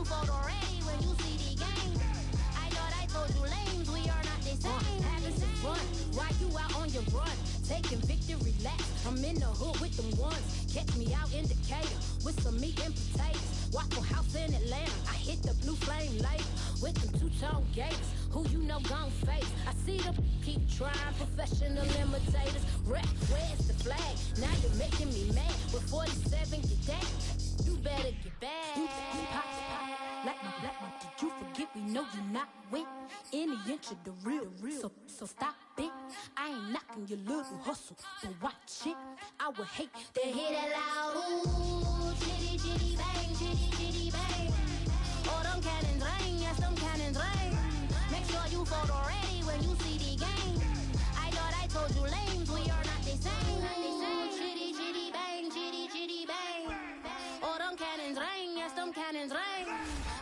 fold already when you see the game. I thought I told you lames, we are not the same. Having some fun, while you out on your run, taking victory laps. I'm in the hood with them ones. Catch me out in Decatur with some meat and potatoes. Waffle House in Atlanta, I hit the blue flame later with them two-tone gates. Who you know gon' face? I see them keep trying, professional imitators. Rep, where's the flag? Now you're making me mad. With 47, get that. You better get back. You pop, like my black one. Did you forget we know you not with any inch of the real. So stop it. I ain't knocking your little hustle, but watch it. I would hate to hear that loud. Ooh, chitty, chitty, bang, chitty, chitty, bang. Oh, them cannons ring, yes, them cannons ring. Make sure you fold already when you see the game. I thought I told you lames, we are not the same. Chitty, chitty, bang, chitty, chitty, bang. Oh, them cannons ring, yes, them cannons ring.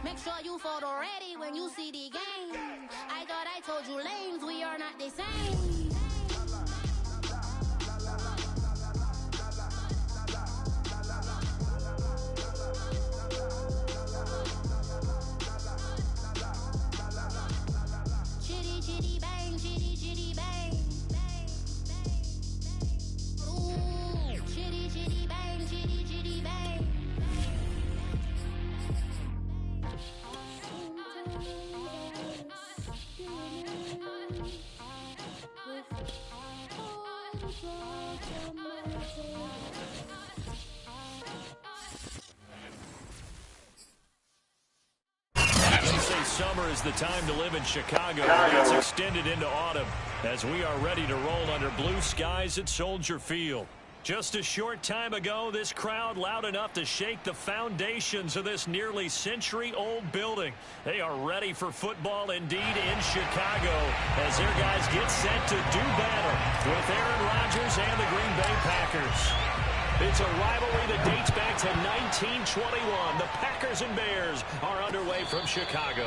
Make sure you fold already when you see the game. I thought I told you lames, we are not the same. Chitty, chitty, bang, chitty, chitty, bang. Ooh, chitty, chitty, bang, chitty, chitty, bang. They say summer is the time to live in Chicago. It's extended into autumn as we are ready to roll under blue skies at Soldier Field. Just a short time ago, this crowd loud enough to shake the foundations of this nearly century-old building. They are ready for football indeed in Chicago as their guys get set to do battle with Aaron Rodgers and the Green Bay Packers. It's a rivalry that dates back to 1921. The Packers and Bears are underway from Chicago.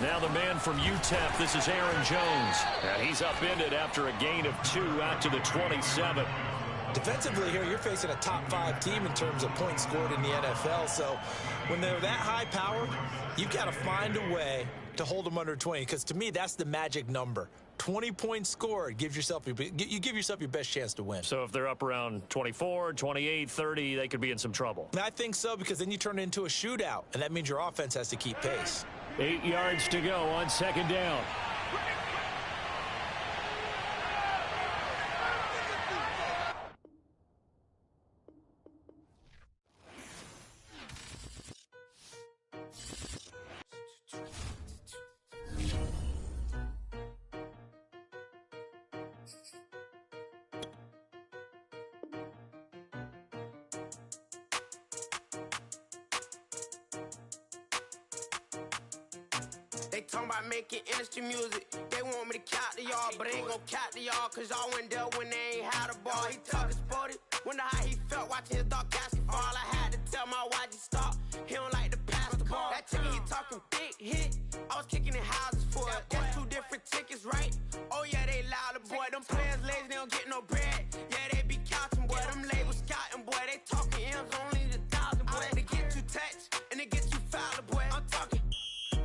Now the man from UTEP, this is Aaron Jones. And he's upended after a gain of 2 out to the 27. Defensively here, you're facing a top 5 team in terms of points scored in the NFL. So when they're that high powered, you got to find a way to hold them under 20. Because to me, that's the magic number. 20 points scored, you give yourself your best chance to win. So if they're up around 24, 28, 30, they could be in some trouble. I think so, because then you turn it into a shootout, and that means your offense has to keep pace. 8 yards to go on second down. They talking about making industry music. They want me to count to y'all, but I ain't gon' count to y'all, cause y'all went there when they ain't had a ball. He talking sporty, wonder how he felt watching his dog Cassie fall. I had to tell my YG stop, he don't like to pass the ball. That chicken, he talking big hit, I was kicking in houses for it. That's 2 different tickets, right? Oh yeah, they louder, boy. Them players lazy, they don't get no bread. Yeah, they be counting, boy. Them labels scouting, boy. They talking M's only the 1,000, boy. They get too touched, and they get too foul, boy. I'm talking,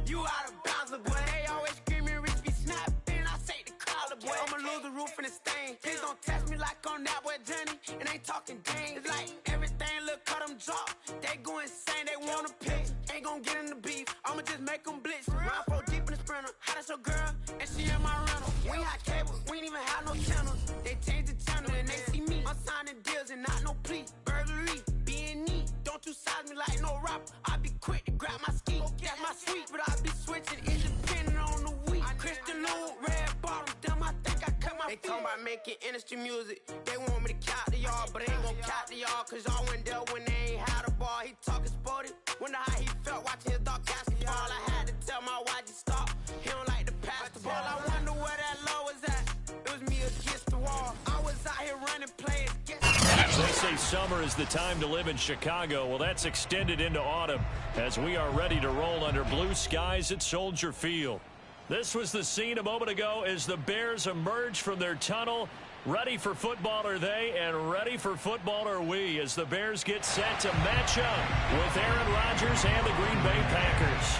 you out of bounds, boy. They always screaming, Rich be snapping. I say the collar, boy. I'ma lose the roof in the stain. Please don't test me like on that boy Johnny. And ain't talking dang. It's like everything look cut them drop. They go insane, they wanna pick. Ain't gon' get in the beef. I'ma just make them blitz. Round 4 deep in the sprinter. How that's your girl? And she in my rental. We ain't had cable, we ain't even have no channels. They changed the channel and they see me. I'm signing deals and not no plea. Burglary, being neat. Don't you size me like no rapper. I be quick to grab my ski. That's my sweet, but I be switching independent on the week. Christian Lou, red bottoms, damn, I think I cut my feet. They talking about making industry music. They want me to count to y'all, but I ain't gon' count to y'all, cause y'all went there when they ain't had a ball. He talking sporty, wonder how he felt watching his dog Cassie fall. I had to tell my YG stop, he don't like to pass the ball. I wonder where that low is summer is the time to live in Chicago. Well, that's extended into autumn as we are ready to roll under blue skies at Soldier Field. This was the scene a moment ago as the Bears emerge from their tunnel. Ready for football are they, and ready for football are we, as the Bears get set to match up with Aaron Rodgers and the Green Bay Packers.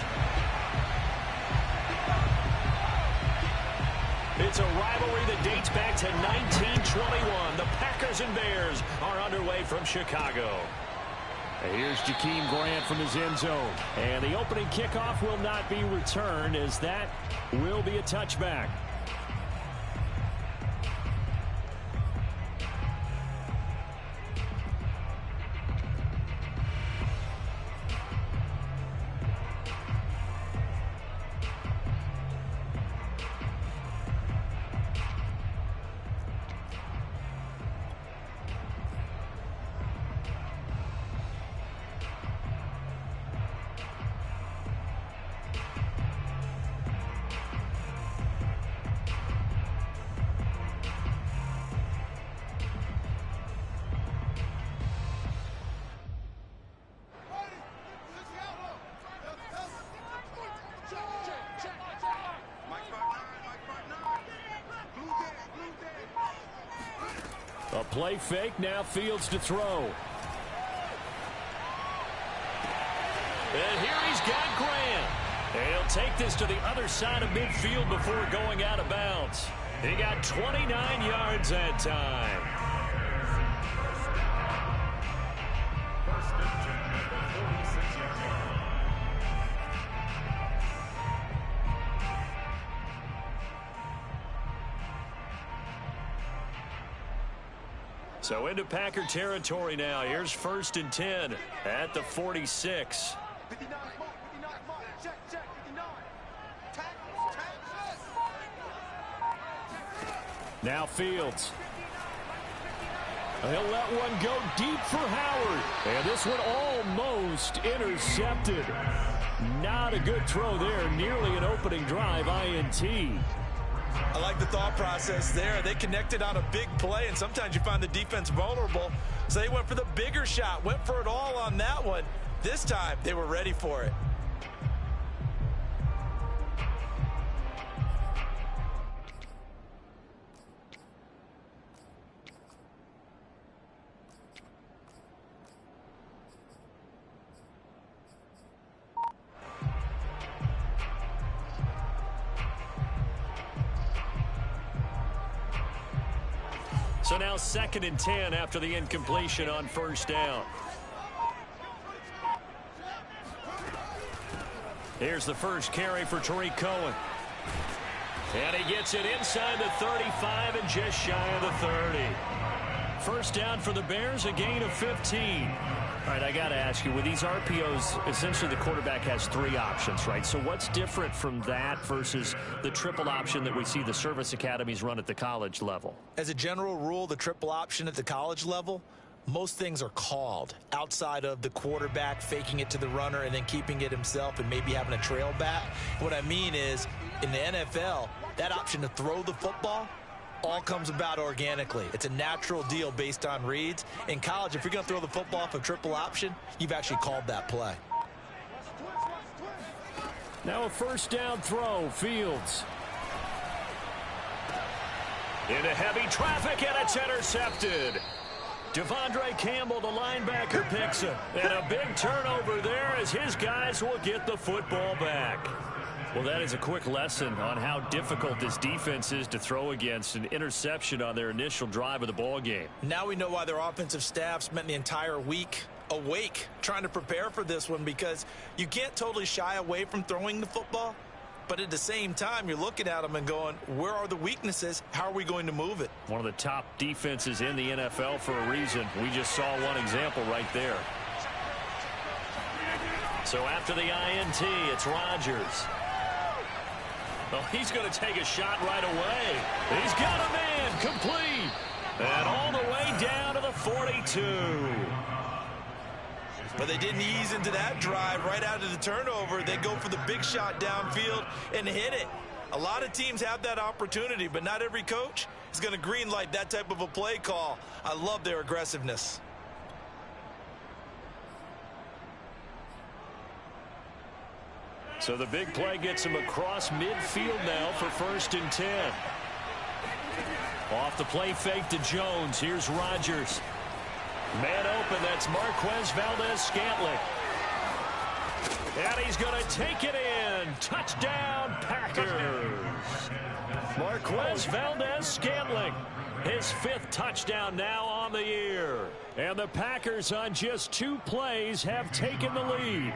It's a rivalry that dates back to 1921. The Packers and Bears are underway from Chicago. Here's Jakeem Grant from his end zone. And the opening kickoff will not be returned, as that will be a touchback. A play fake, now Fields to throw. And here he's got Grant. And he'll take this to the other side of midfield before going out of bounds. He got 29 yards that time. So into Packer territory now. Here's 1st and 10 at the 46. Now Fields. He'll let one go deep for Howard. And this one almost intercepted. Not a good throw there. Nearly an opening drive INT. I like the thought process there. They connected on a big play, and sometimes you find the defense vulnerable. So they went for the bigger shot, went for it all on that one. This time, they were ready for it. So now 2nd and 10 after the incompletion on 1st down. Here's the first carry for Tariq Cohen. And he gets it inside the 35 and just shy of the 30. First down for the Bears, a gain of 15. All right, I got to ask you, with these RPOs, essentially the quarterback has 3 options, right? So what's different from that versus the triple option that we see the service academies run at the college level? As a general rule, the triple option at the college level, most things are called outside of the quarterback faking it to the runner and then keeping it himself and maybe having a trail back. What I mean is, in the NFL, that option to throw the football all comes about organically. It's a natural deal based on reads. In college, if you're going to throw the football off a triple option, you've actually called that play. Now a first down throw, Fields. Into heavy traffic, and it's intercepted. Devondre Campbell, the linebacker, picks it. And a big turnover there as his guys will get the football back. Well, that is a quick lesson on how difficult this defense is to throw against. An interception on their initial drive of the ball game. Now we know why their offensive staff spent the entire week awake trying to prepare for this one, because you can't totally shy away from throwing the football. But at the same time, you're looking at them and going, where are the weaknesses? How are we going to move it? One of the top defenses in the NFL for a reason. We just saw one example right there. So after the INT, it's Rodgers. Well, he's going to take a shot right away. He's got a man, complete. And all the way down to the 42. But they didn't ease into that drive right out of the turnover. They go for the big shot downfield and hit it. A lot of teams have that opportunity, but not every coach is going to green light that type of a play call. I love their aggressiveness. So the big play gets him across midfield now for 1st and 10. Off the play fake to Jones. Here's Rodgers. Man open, that's Marquez Valdez-Scantling. And he's going to take it in. Touchdown, Packers. Marquez Valdez-Scantling. His 5th touchdown now on the year. And the Packers on just 2 plays have taken the lead.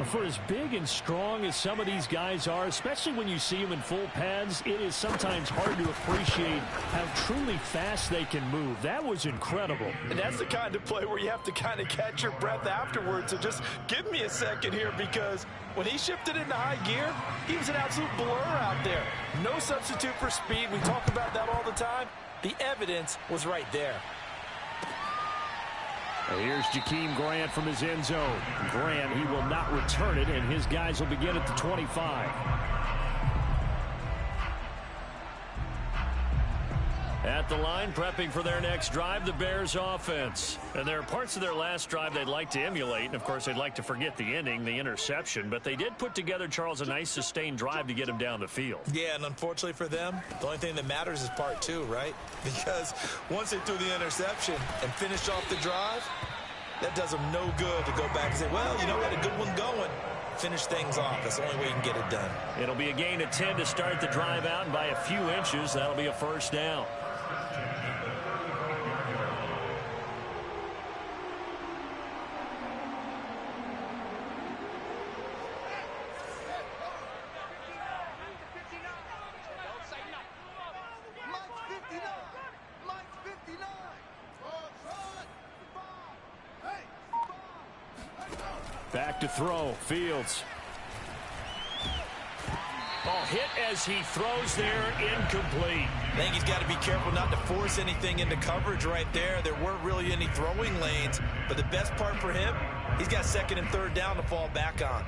For as big and strong as some of these guys are, especially when you see them in full pads, it is sometimes hard to appreciate how truly fast they can move. That was incredible. And that's the kind of play where you have to kind of catch your breath afterwards. So just give me a second here, because when he shifted into high gear, he was an absolute blur out there. No substitute for speed. We talk about that all the time. The evidence was right there. Here's Jakeem Grant from his end zone. Grant, he will not return it, and his guys will begin at the 25. At the line, prepping for their next drive, the Bears offense. And there are parts of their last drive they'd like to emulate. And, of course, they'd like to forget the ending, the interception. But they did put together, Charles, a nice sustained drive to get him down the field. Yeah, and unfortunately for them, the only thing that matters is part 2, right? Because once they threw the interception and finished off the drive, that does them no good to go back and say, well, you know, we had a good one going. Finish things off. That's the only way you can get it done. It'll be a gain of 10 to start the drive out, and by a few inches, that'll be a 1st down. Back to throw. Fields. Oh, hit as he throws there, incomplete. I think he's got to be careful not to force anything into coverage right there. There weren't really any throwing lanes, but the best part for him, he's got 2nd and 3rd down to fall back on.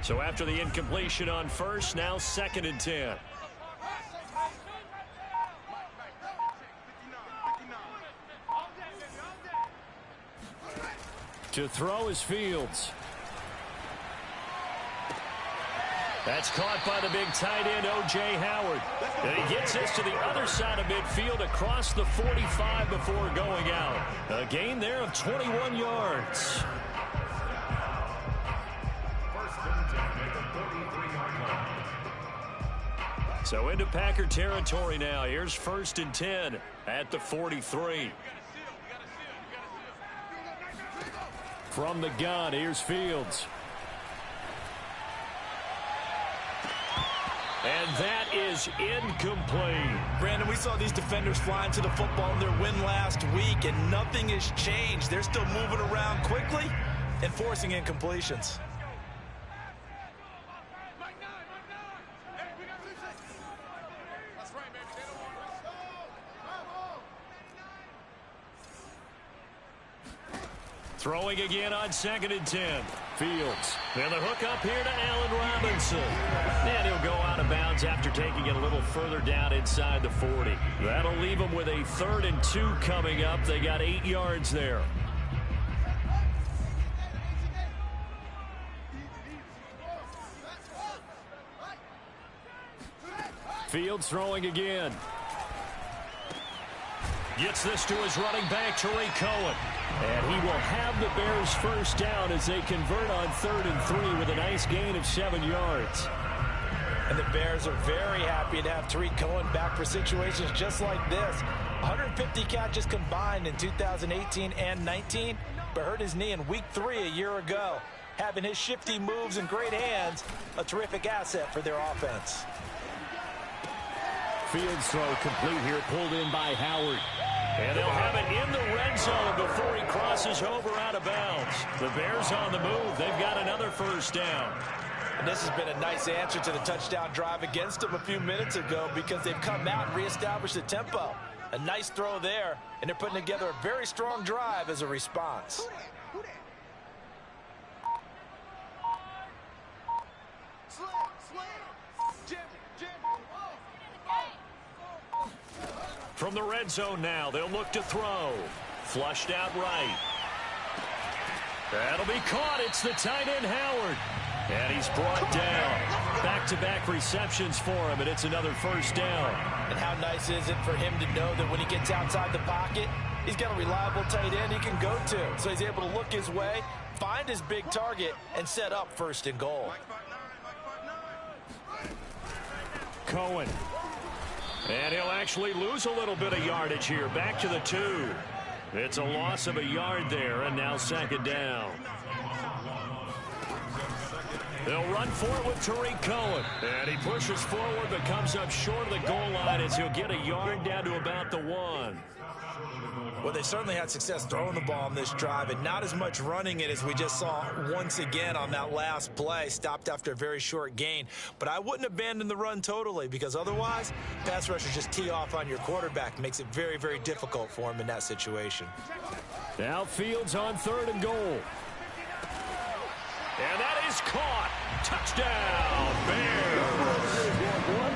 So after the incompletion on 1st, now 2nd and 10. To throw is Fields. That's caught by the big tight end, O.J. Howard. And he gets this to the other side of midfield across the 45 before going out. A gain there of 21 yards. So into Packer territory now. Here's 1st and 10 at the 43. From the gun, here's Fields. And that is incomplete. Brandon, we saw these defenders flying to the football in their win last week, and nothing has changed. They're still moving around quickly and forcing incompletions. Throwing again on 2nd and 10. Fields. And the hook up here to Allen Robinson. And he'll go out of bounds after taking it a little further down inside the 40. That'll leave them with a 3rd and 2 coming up. They got 8 yards there. Fields throwing again. Gets this to his running back, Tariq Cohen. And he will have the Bears 1st down as they convert on 3rd and 3 with a nice gain of 7 yards. And the Bears are very happy to have Tariq Cohen back for situations just like this. 150 catches combined in 2018 and 19, but hurt his knee in week 3 a year ago. Having his shifty moves and great hands, a terrific asset for their offense. Fields throw complete here, pulled in by Howard. And they'll have it in the red zone before he crosses over out of bounds. The Bears on the move. They've got another 1st down. And this has been a nice answer to the touchdown drive against them a few minutes ago, because they've come out and reestablished the tempo. A nice throw there, and they're putting together a very strong drive as a response. From the red zone now, they'll look to throw. Flushed out right. That'll be caught. It's the tight end, Howard. And he's brought down. Back-to-back receptions for him, and it's another first down. And how nice is it for him to know that when he gets outside the pocket, he's got a reliable tight end he can go to. So he's able to look his way, find his big target, and set up first and goal. Cohen. And he'll actually lose a little bit of yardage here. Back to the 2. It's a loss of a yard there, and now second down. They'll run for it with Tariq Cohen. And he pushes forward but comes up short of the goal line as he'll get a yard down to about the 1. Well, they certainly had success throwing the ball on this drive and not as much running it as we just saw once again on that last play. Stopped after a very short gain. But I wouldn't abandon the run totally because otherwise, pass rushers just tee off on your quarterback. Makes it very, very difficult for him in that situation. Now Fields on 3rd and goal. And that is caught. Touchdown, Bears.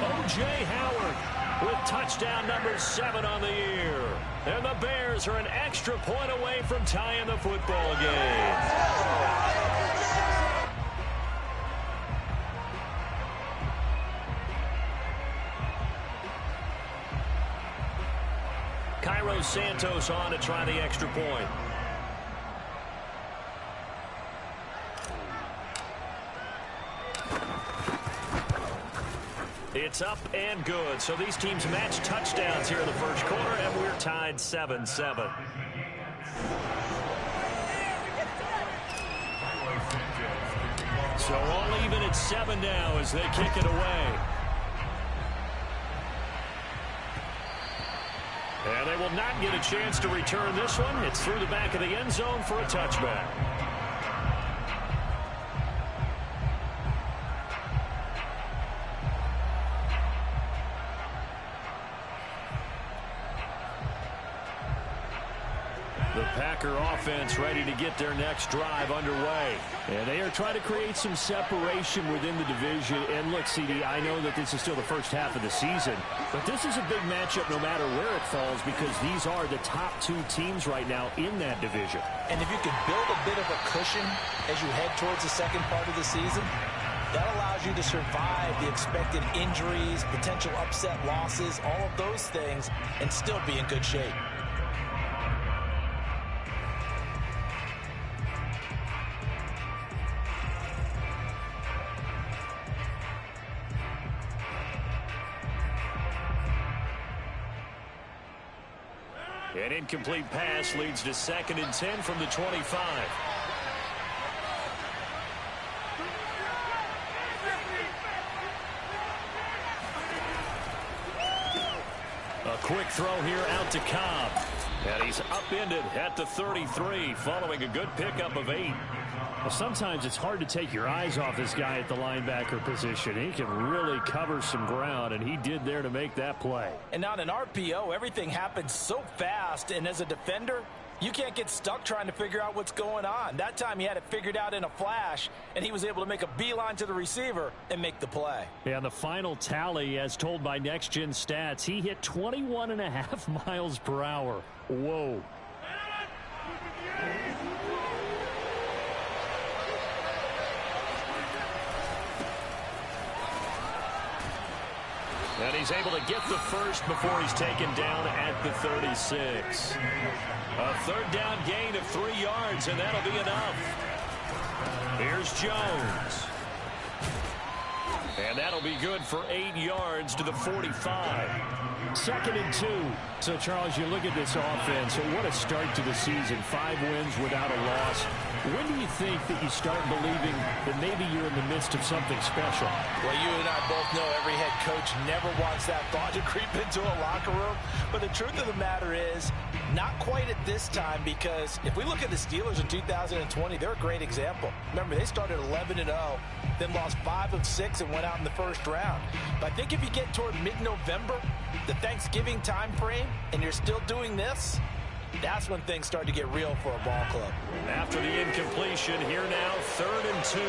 O.J. Howard with touchdown number 7 on the year. And the Bears are an extra point away from tying the football game. Cairo Santos on to try the extra point. It's up and good. So these teams match touchdowns here in the first quarter, and we're tied 7-7. So all even at 7 now as they kick it away. And they will not get a chance to return this one. It's through the back of the end zone for a touchback. The Packer offense ready to get their next drive underway. And they are trying to create some separation within the division. And look, CD, I know that this is still the first half of the season, but this is a big matchup no matter where it falls because these are the top 2 teams right now in that division. And if you can build a bit of a cushion as you head towards the second part of the season, that allows you to survive the expected injuries, potential upset losses, all of those things, and still be in good shape. An incomplete pass leads to 2nd and 10 from the 25. A quick throw here out to Cobb. And he's upended at the 33 following a good pickup of 8. Well, sometimes it's hard to take your eyes off this guy at the linebacker position. He can really cover some ground, and he did there to make that play. And on an RPO, everything happens so fast, and as a defender, you can't get stuck trying to figure out what's going on. That time he had it figured out in a flash, and he was able to make a beeline to the receiver and make the play. Yeah, the final tally, as told by Next Gen Stats, he hit 21.5 miles per hour. Whoa. And he's able to get the first before he's taken down at the 36. A 3rd down gain of 3 yards, and that'll be enough. Here's Jones. And that'll be good for 8 yards to the 45. 2nd and 2. So, Charles, you look at this offense, what a start to the season. 5 wins without a loss. When do you think that you start believing that maybe you're in the midst of something special? Well, you and I both know every head coach never wants that thought to creep into a locker room. But the truth of the matter is, not quite at this time, because if we look at the Steelers in 2020, they're a great example. Remember, they started 11-0, then lost 5 of 6 and went out in the first round. But I think if you get toward mid-November, the Thanksgiving time frame, and you're still doing this, that's when things start to get real for a ball club. After the incompletion, here now, 3rd and 2.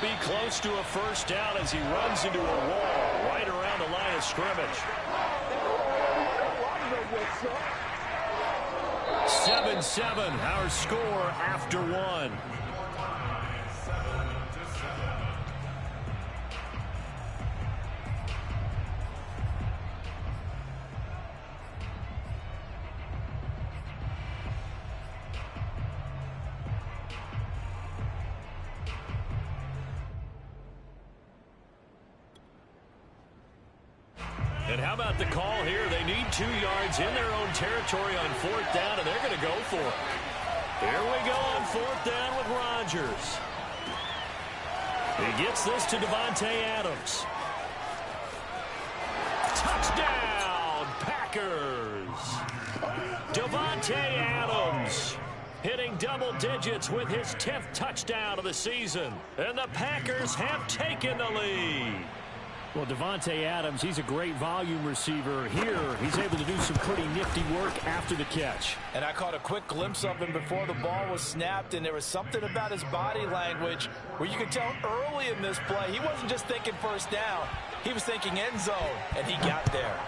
will be close to a first down as he runs into a wall right around the line of scrimmage. 7-7, our score after one. And how about the call here? They need 2 yards in their own territory on 4th down, and they're going to go for it. Here we go on 4th down with Rodgers. He gets this to Davante Adams. Touchdown, Packers. Davante Adams hitting double digits with his 10th touchdown of the season. And the Packers have taken the lead. Well, Davante Adams, he's a great volume receiver. Here, he's able to do some pretty nifty work after the catch. And I caught a quick glimpse of him before the ball was snapped, and there was something about his body language where you could tell early in this play, he wasn't just thinking first down. He was thinking end zone, and he got there.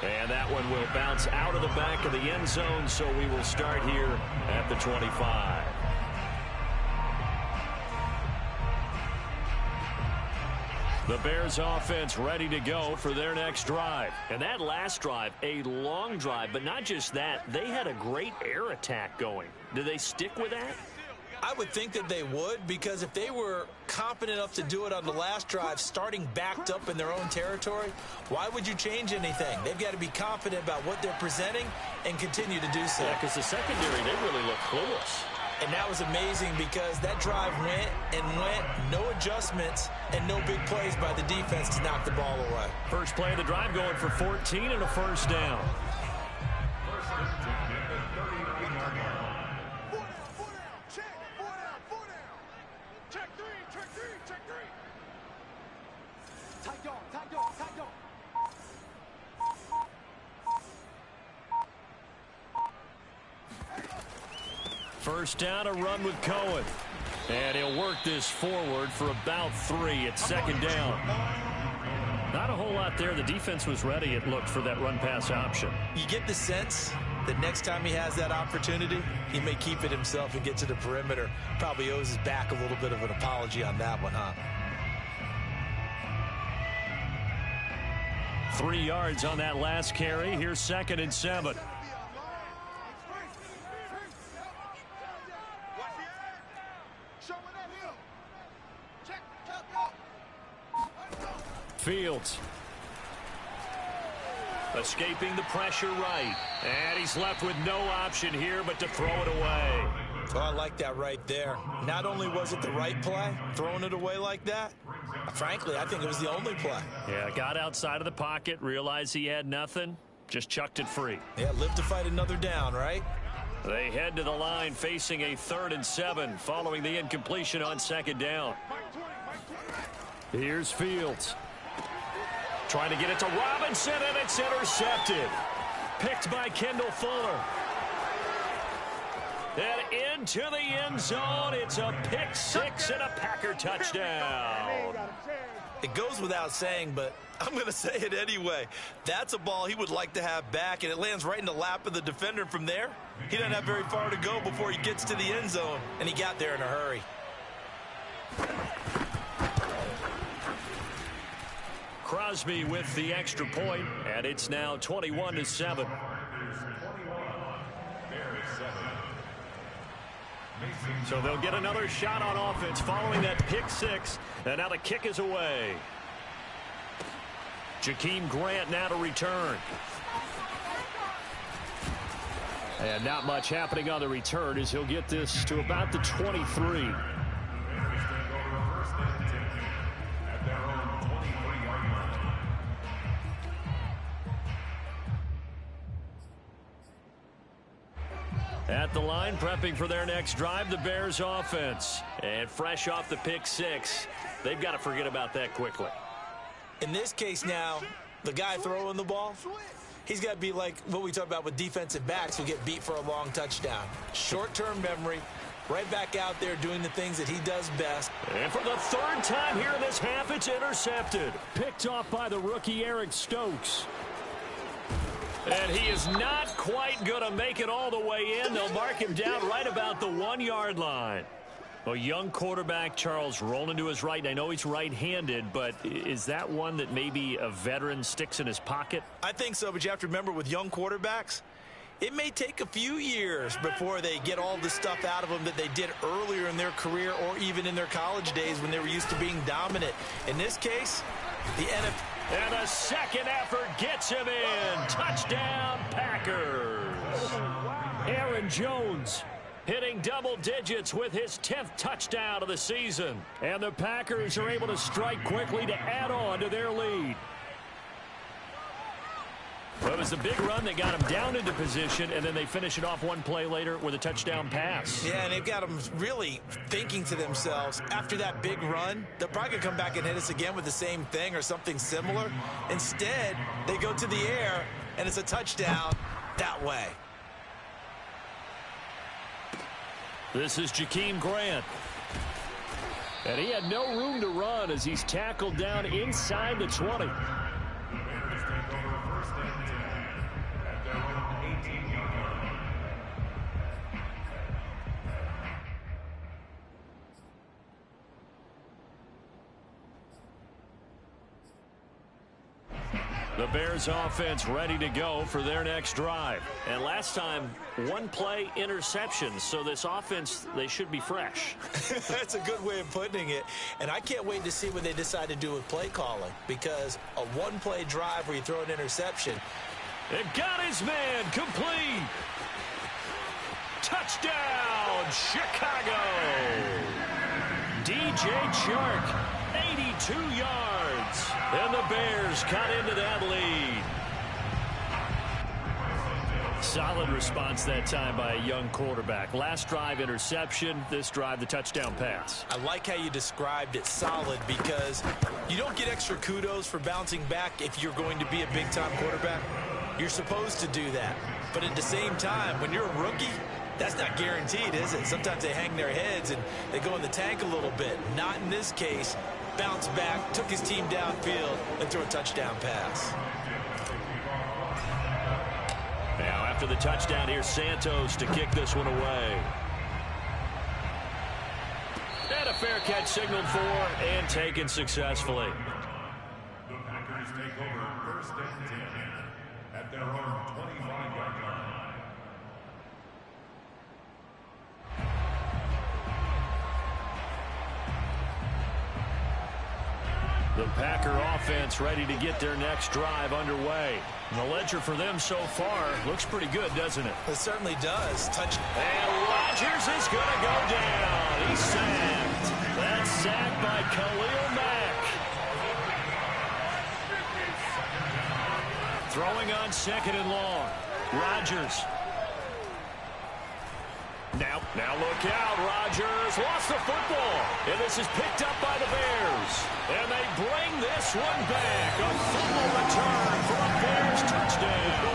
And that one will bounce out of the back of the end zone, so we will start here at the 25. The Bears offense ready to go for their next drive. And that last drive, a long drive, but not just that. They had a great air attack going. Do they stick with that? I would think that they would, because if they were competent enough to do it on the last drive, starting backed up in their own territory, why would you change anything? They've got to be confident about what they're presenting and continue to do so. Yeah, because the secondary, they really look clueless. And that was amazing because that drive went and went, no adjustments and no big plays by the defense to knock the ball away. First play of the drive going for 14 and a first down. First down, a run with Cohen. And he'll work this forward for about 3 at second down. Not a whole lot there. The defense was ready, it looked, for that run-pass option. You get the sense that next time he has that opportunity, he may keep it himself and get to the perimeter. Probably owes his back a little bit of an apology on that one, huh? 3 yards on that last carry. Here's 2nd and 7. Fields. Escaping the pressure right. And he's left with no option here but to throw it away. Oh, I like that right there. Not only was it the right play, throwing it away like that, frankly, I think it was the only play. Yeah, got outside of the pocket, realized he had nothing, just chucked it free. Yeah, live to fight another down, right? They head to the line facing a 3rd and 7 following the incompletion on 2nd down. Here's Fields. Trying to get it to Robinson, and it's intercepted. Picked by Kendall Fuller. And into the end zone. It's a pick 6 and a Packer touchdown. It goes without saying, but I'm going to say it anyway. That's a ball he would like to have back, and it lands right in the lap of the defender from there. He doesn't have very far to go before he gets to the end zone, and he got there in a hurry. Crosby with the extra point, and it's now 21-7. So they'll get another shot on offense following that pick 6, and now the kick is away. Jakeem Grant now to return. And not much happening on the return as he'll get this to about the 23. At the line, prepping for their next drive, the Bears offense. And fresh off the pick 6, they've got to forget about that quickly. In this case now, the guy throwing the ball, He's got to be like what we talk about with defensive backs who get beat for a long touchdown. Short-term memory, right back out there doing the things that he does best. And for the third time here in this half, it's intercepted. Picked off by the rookie Eric Stokes. And he is not quite going to make it all the way in. They'll mark him down right about the 1-yard line. A young quarterback, Charles, rolling to his right. And I know he's right-handed, but is that one that maybe a veteran sticks in his pocket? I think so, but you have to remember with young quarterbacks, it may take a few years before they get all the stuff out of them that they did earlier in their career or even in their college days when they were used to being dominant. In this case, the NFL... And a second effort gets him in. Touchdown, Packers. Aaron Jones hitting double digits with his 10th touchdown of the season. And the Packers are able to strike quickly to add on to their lead. Well, it was the big run that got him down into position, and then they finish it off one play later with a touchdown pass. Yeah, and they've got them really thinking to themselves, after that big run, they're probably going to come back and hit us again with the same thing or something similar. Instead, they go to the air, and it's a touchdown that way. This is Jakeem Grant. And he had no room to run as he's tackled down inside the 20. The Bears offense ready to go for their next drive. And last time, one play interception. So this offense, they should be fresh. That's a good way of putting it. And I can't wait to see what they decide to do with play calling. Because a one-play drive where you throw an interception. It got his man complete. Touchdown, Chicago. DJ Chark, 82 yards. And the Bears cut into that lead. Solid response that time by a young quarterback. Last drive, interception. This drive, the touchdown pass. I like how you described it, solid, because you don't get extra kudos for bouncing back if you're going to be a big-time quarterback. You're supposed to do that. But at the same time, when you're a rookie, that's not guaranteed, is it? Sometimes they hang their heads and they go in the tank a little bit. Not in this case. Bounced back, took his team downfield, and threw a touchdown pass. Now, after the touchdown, here's Santos to kick this one away. And a fair catch signaled for and taken successfully. The Packers take over first and 10 at their own 25-yard line. The Packer offense ready to get their next drive underway. And the ledger for them so far looks pretty good, doesn't it? It certainly does. And Rodgers is going to go down. He's sacked. That's sacked by Khalil Mack. Throwing on second and long. Rodgers. Now look out. Rodgers lost the football. And this is picked up by the Bears. And they bring this one back. A fumble return for a Bears touchdown.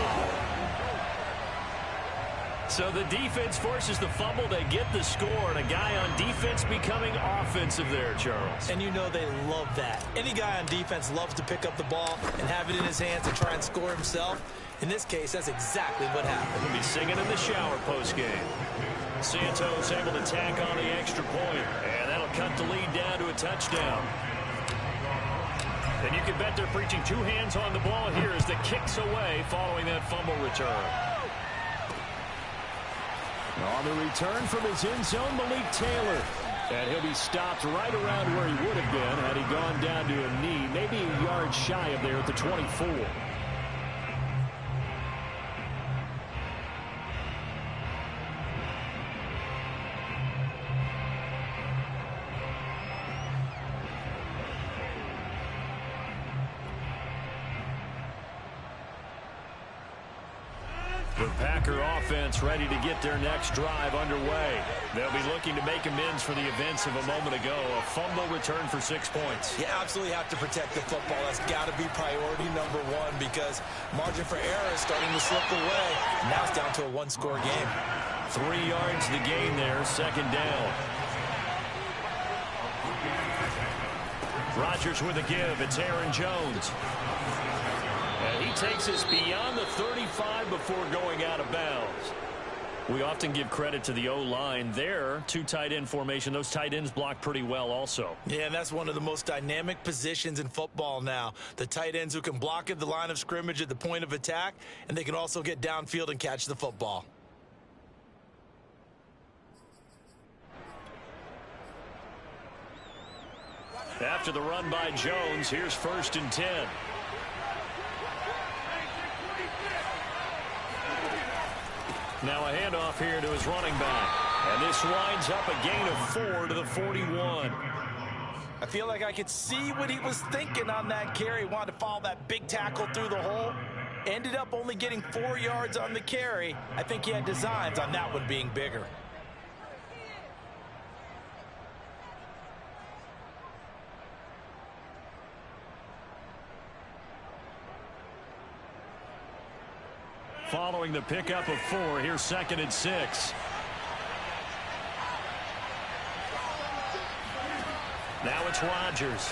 So the defense forces the fumble. They get the score. And a guy on defense becoming offensive there, Charles. And you know they love that. Any guy on defense loves to pick up the ball and have it in his hands and try and score himself. In this case, that's exactly what happened. He'll be singing in the shower postgame. Santos able to tack on the extra point, and that'll cut the lead down to a touchdown. And you can bet they're preaching two hands on the ball here as the kicks away following that fumble return. On the return from his end zone, Malik Taylor. And he'll be stopped right around where he would have been had he gone down to a knee, maybe a yard shy of there at the 24. The Packer offense ready to get their next drive underway. They'll be looking to make amends for the events of a moment ago. A fumble return for 6 points. You absolutely have to protect the football. That's got to be priority number one because margin for error is starting to slip away. Now it's down to a one-score game. 3 yards to gain there, second down. Rodgers with a give. It's Aaron Jones. And he takes us beyond the 35 before going out of bounds. We often give credit to the O-line there. 2 tight end formation. Those tight ends block pretty well also. Yeah, and that's one of the most dynamic positions in football now. The tight ends who can block at the line of scrimmage at the point of attack, and they can also get downfield and catch the football. After the run by Jones, here's 1st and 10. Now a handoff here to his running back. And this winds up a gain of 4 to the 41. I feel like I could see what he was thinking on that carry. He wanted to follow that big tackle through the hole. Ended up only getting 4 yards on the carry. I think he had designs on that one being bigger. Following the pickup of 4, here's 2nd and 6. Now it's Rodgers.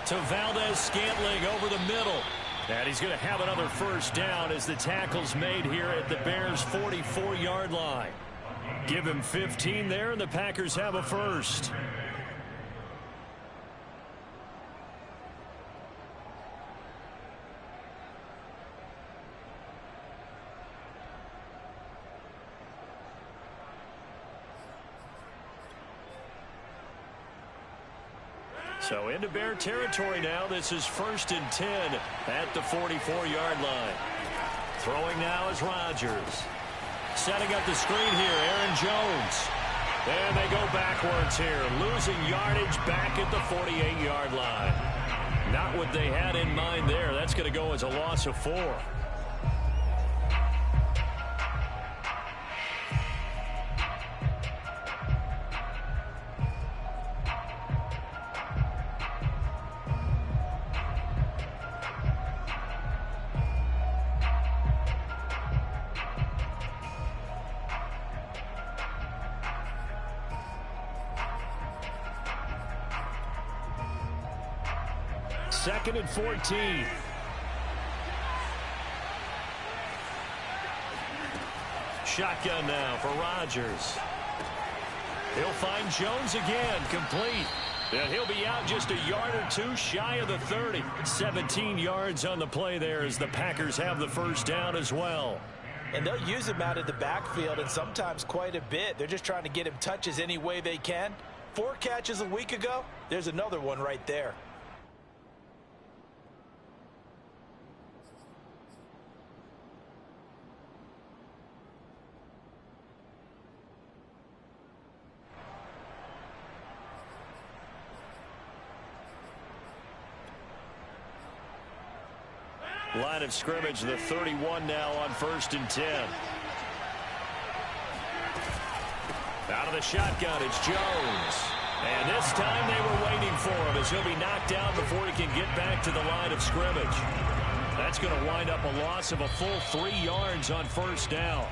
To Valdez-Scantling over the middle. And he's going to have another first down as the tackle's made here at the Bears' 44-yard line. Give him 15 there, and the Packers have a first. So into Bear territory now. This is 1st and 10 at the 44-yard line. Throwing now is Rodgers. Setting up the screen here, Aaron Jones. And they go backwards here, losing yardage back at the 48-yard line. Not what they had in mind there. That's going to go as a loss of 4. Second and 14. Shotgun now for Rodgers. He'll find Jones again, complete. And he'll be out just a yard or 2 shy of the 30. 17 yards on the play there as the Packers have the first down as well. And they'll use him out of the backfield and sometimes quite a bit. They're just trying to get him touches any way they can. 4 catches a week ago. There's another one right there. Line of scrimmage, the 31 now on 1st and 10. Out of the shotgun, it's Jones. And this time they were waiting for him as he'll be knocked down before he can get back to the line of scrimmage. That's going to wind up a loss of a full 3 yards on 1st down.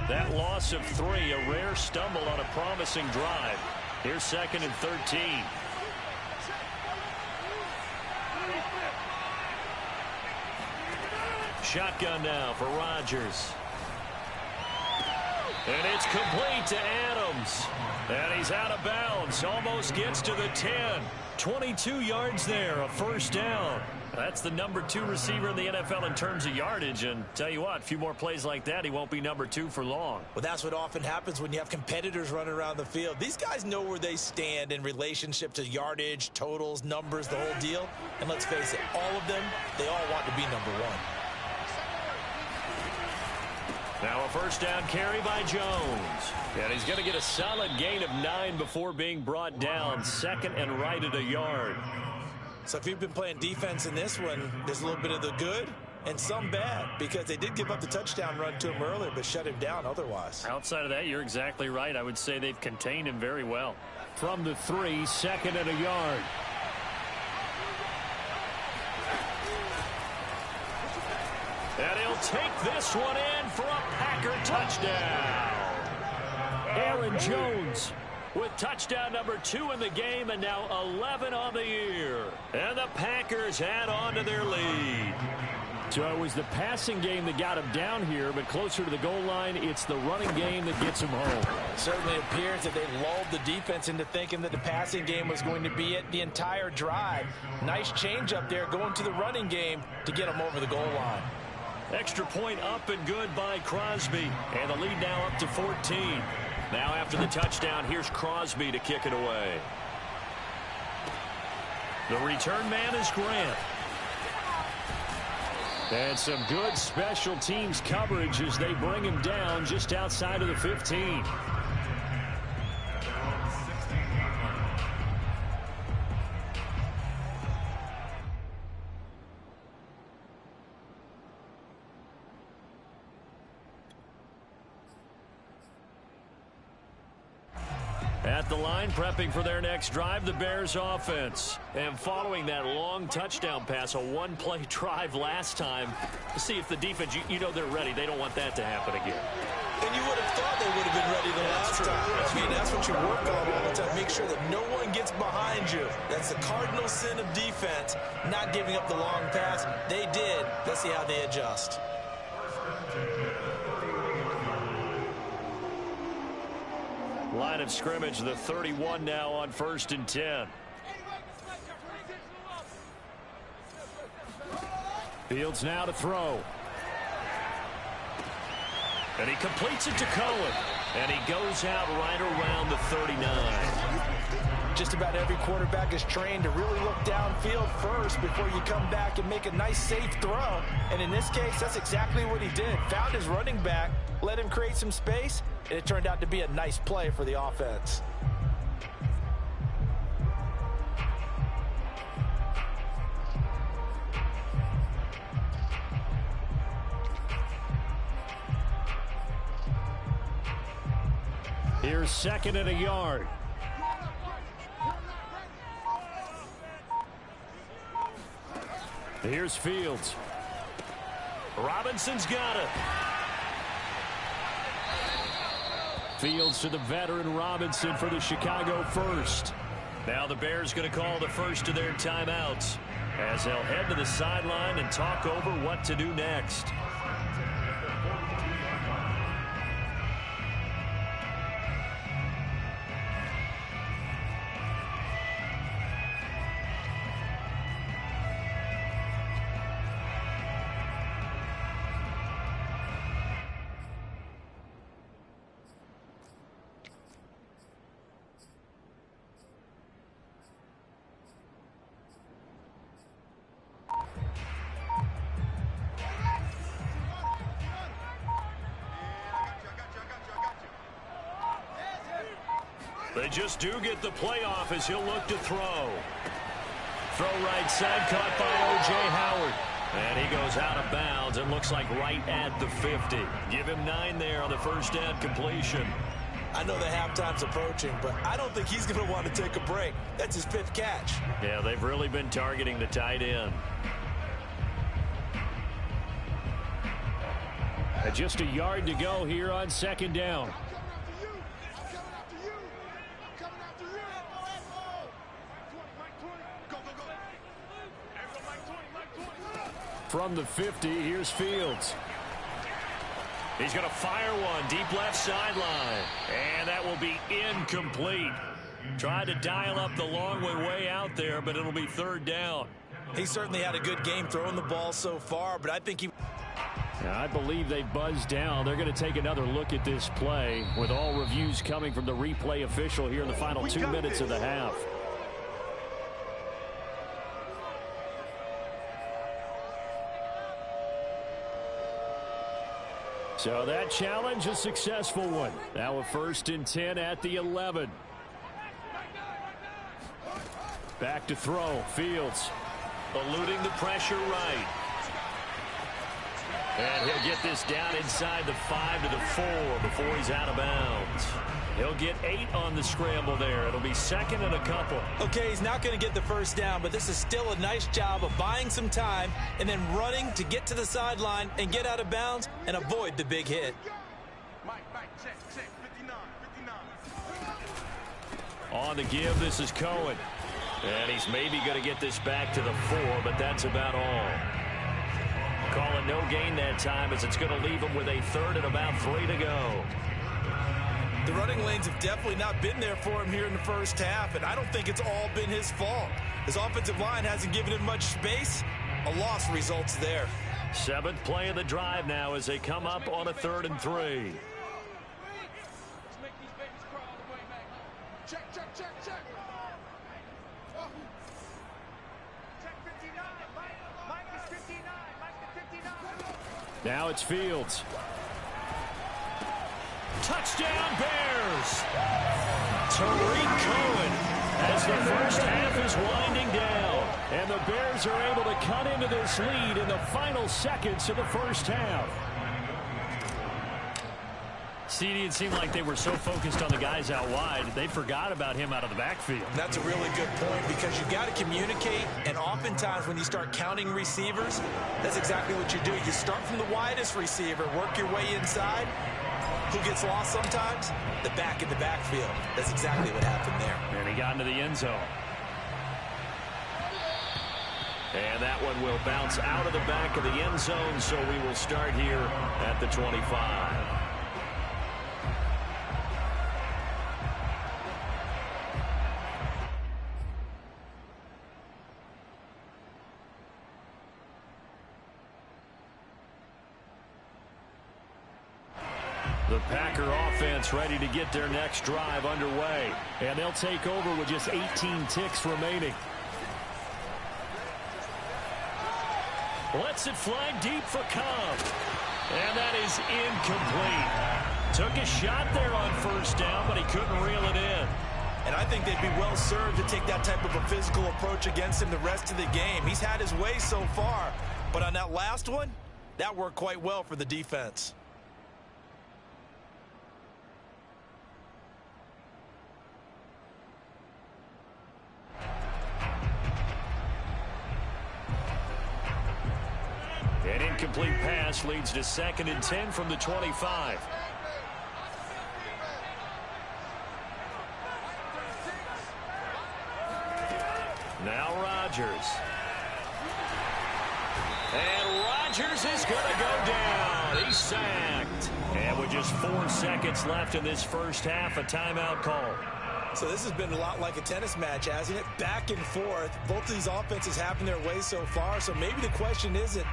That loss of 3, a rare stumble on a promising drive. Here's 2nd and 13. Shotgun now for Rodgers. And it's complete to Adams. And he's out of bounds. Almost gets to the 10. 22 yards there, a first down. That's the number 2 receiver in the NFL in terms of yardage. And tell you what, a few more plays like that, he won't be number 2 for long. Well, that's what often happens when you have competitors running around the field. These guys know where they stand in relationship to yardage, totals, numbers, the whole deal. And let's face it, all of them, they all want to be number 1. Now a first down carry by Jones. And he's going to get a solid gain of 9 before being brought down. Second and right at a yard. So if you've been playing defense in this one, there's a little bit of the good and some bad, because they did give up the touchdown run to him earlier but shut him down otherwise. Outside of that, you're exactly right. I would say they've contained him very well. From the 3, second and a yard. And he'll take this one in for a Packer touchdown. Aaron Jones with touchdown number 2 in the game, and now 11 on the year. And the Packers add on to their lead. So it was the passing game that got him down here, but closer to the goal line, it's the running game that gets him home. It certainly appears that they lulled the defense into thinking that the passing game was going to be it the entire drive. Nice change up there going to the running game to get him over the goal line. Extra point up and good by Crosby. And the lead now up to 14. Now after the touchdown, here's Crosby to kick it away. The return man is Grant. And some good special teams coverage as they bring him down just outside of the 15. At the line, prepping for their next drive, the Bears offense. And following that long touchdown pass, a one-play drive last time, to see if the defense, you know they're ready. They don't want that to happen again. And you would have thought they would have been ready the last time. I mean, that's what you work on all the time. Make sure that no one gets behind you. That's the cardinal sin of defense, not giving up the long pass. They did. Let's see how they adjust. Line of scrimmage, the 31 now on 1st and 10. Fields now to throw. And he completes it to Cohen. And he goes out right around the 39. Just about every quarterback is trained to really look downfield first before you come back and make a nice, safe throw. And in this case, that's exactly what he did. Found his running back, let him create some space, and it turned out to be a nice play for the offense. Here's second and a yard. Here's Fields. Robinson's got it. Fields to the veteran Robinson for the Chicago first. Now the Bears going to call the first of their timeouts as they'll head to the sideline and talk over what to do next. They just do get the playoff as he'll look to throw. Throw right side, caught by O.J. Howard. And he goes out of bounds and looks like right at the 50. Give him 9 there on the first down completion. I know the halftime's approaching, but I don't think he's going to want to take a break. That's his 5th catch. Yeah, they've really been targeting the tight end. And just a yard to go here on second down. From the 50, here's Fields. He's going to fire one deep left sideline. And that will be incomplete. Tried to dial up the long one way out there, but it'll be third down. He certainly had a good game throwing the ball so far, but I think he... I believe they buzzed down. They're going to take another look at this play with all reviews coming from the replay official here in the final 2 minutes of the half. So that challenge, a successful one. Now a 1st and 10 at the 11. Back to throw. Fields. Eluding the pressure right. And he'll get this down inside the 5 to the 4 before he's out of bounds. He'll get 8 on the scramble there. It'll be 2nd and a couple. Okay, he's not going to get the first down, but this is still a nice job of buying some time and then running to get to the sideline and get out of bounds and avoid the big hit. On the give, this is Cohen. And he's maybe going to get this back to the 4, but that's about all. Call it no gain that time as it's going to leave him with a 3rd and about 3 to go. The running lanes have definitely not been there for him here in the first half, and I don't think it's all been his fault. His offensive line hasn't given him much space. A loss results there. 7th play of the drive now as they come up on a 3rd and 3. Now it's Fields. Touchdown Bears! Tariq Cohen as the first half is winding down. And the Bears are able to cut into this lead in the final seconds of the first half. CD, it seemed like they were so focused on the guys out wide, they forgot about him out of the backfield. That's a really good point because you've got to communicate, and oftentimes when you start counting receivers, that's exactly what you do. You start from the widest receiver, work your way inside. Who gets lost sometimes? The back in the backfield. That's exactly what happened there. And he got into the end zone. And that one will bounce out of the back of the end zone, so we will start here at the 25. The Packer offense ready to get their next drive underway. And they'll take over with just 18 ticks remaining. Lets it fly deep for Cobb. And that is incomplete. Took a shot there on first down, but he couldn't reel it in. And I think they'd be well served to take that type of a physical approach against him the rest of the game. He's had his way so far, but on that last one, that worked quite well for the defense. An incomplete pass leads to 2nd and 10 from the 25. Now Rodgers. And Rodgers is going to go down. He's sacked. And with just 4 seconds left in this first half, a timeout call. So this has been a lot like a tennis match, hasn't it? Back and forth. Both of these offenses having their way so far. So maybe the question isn't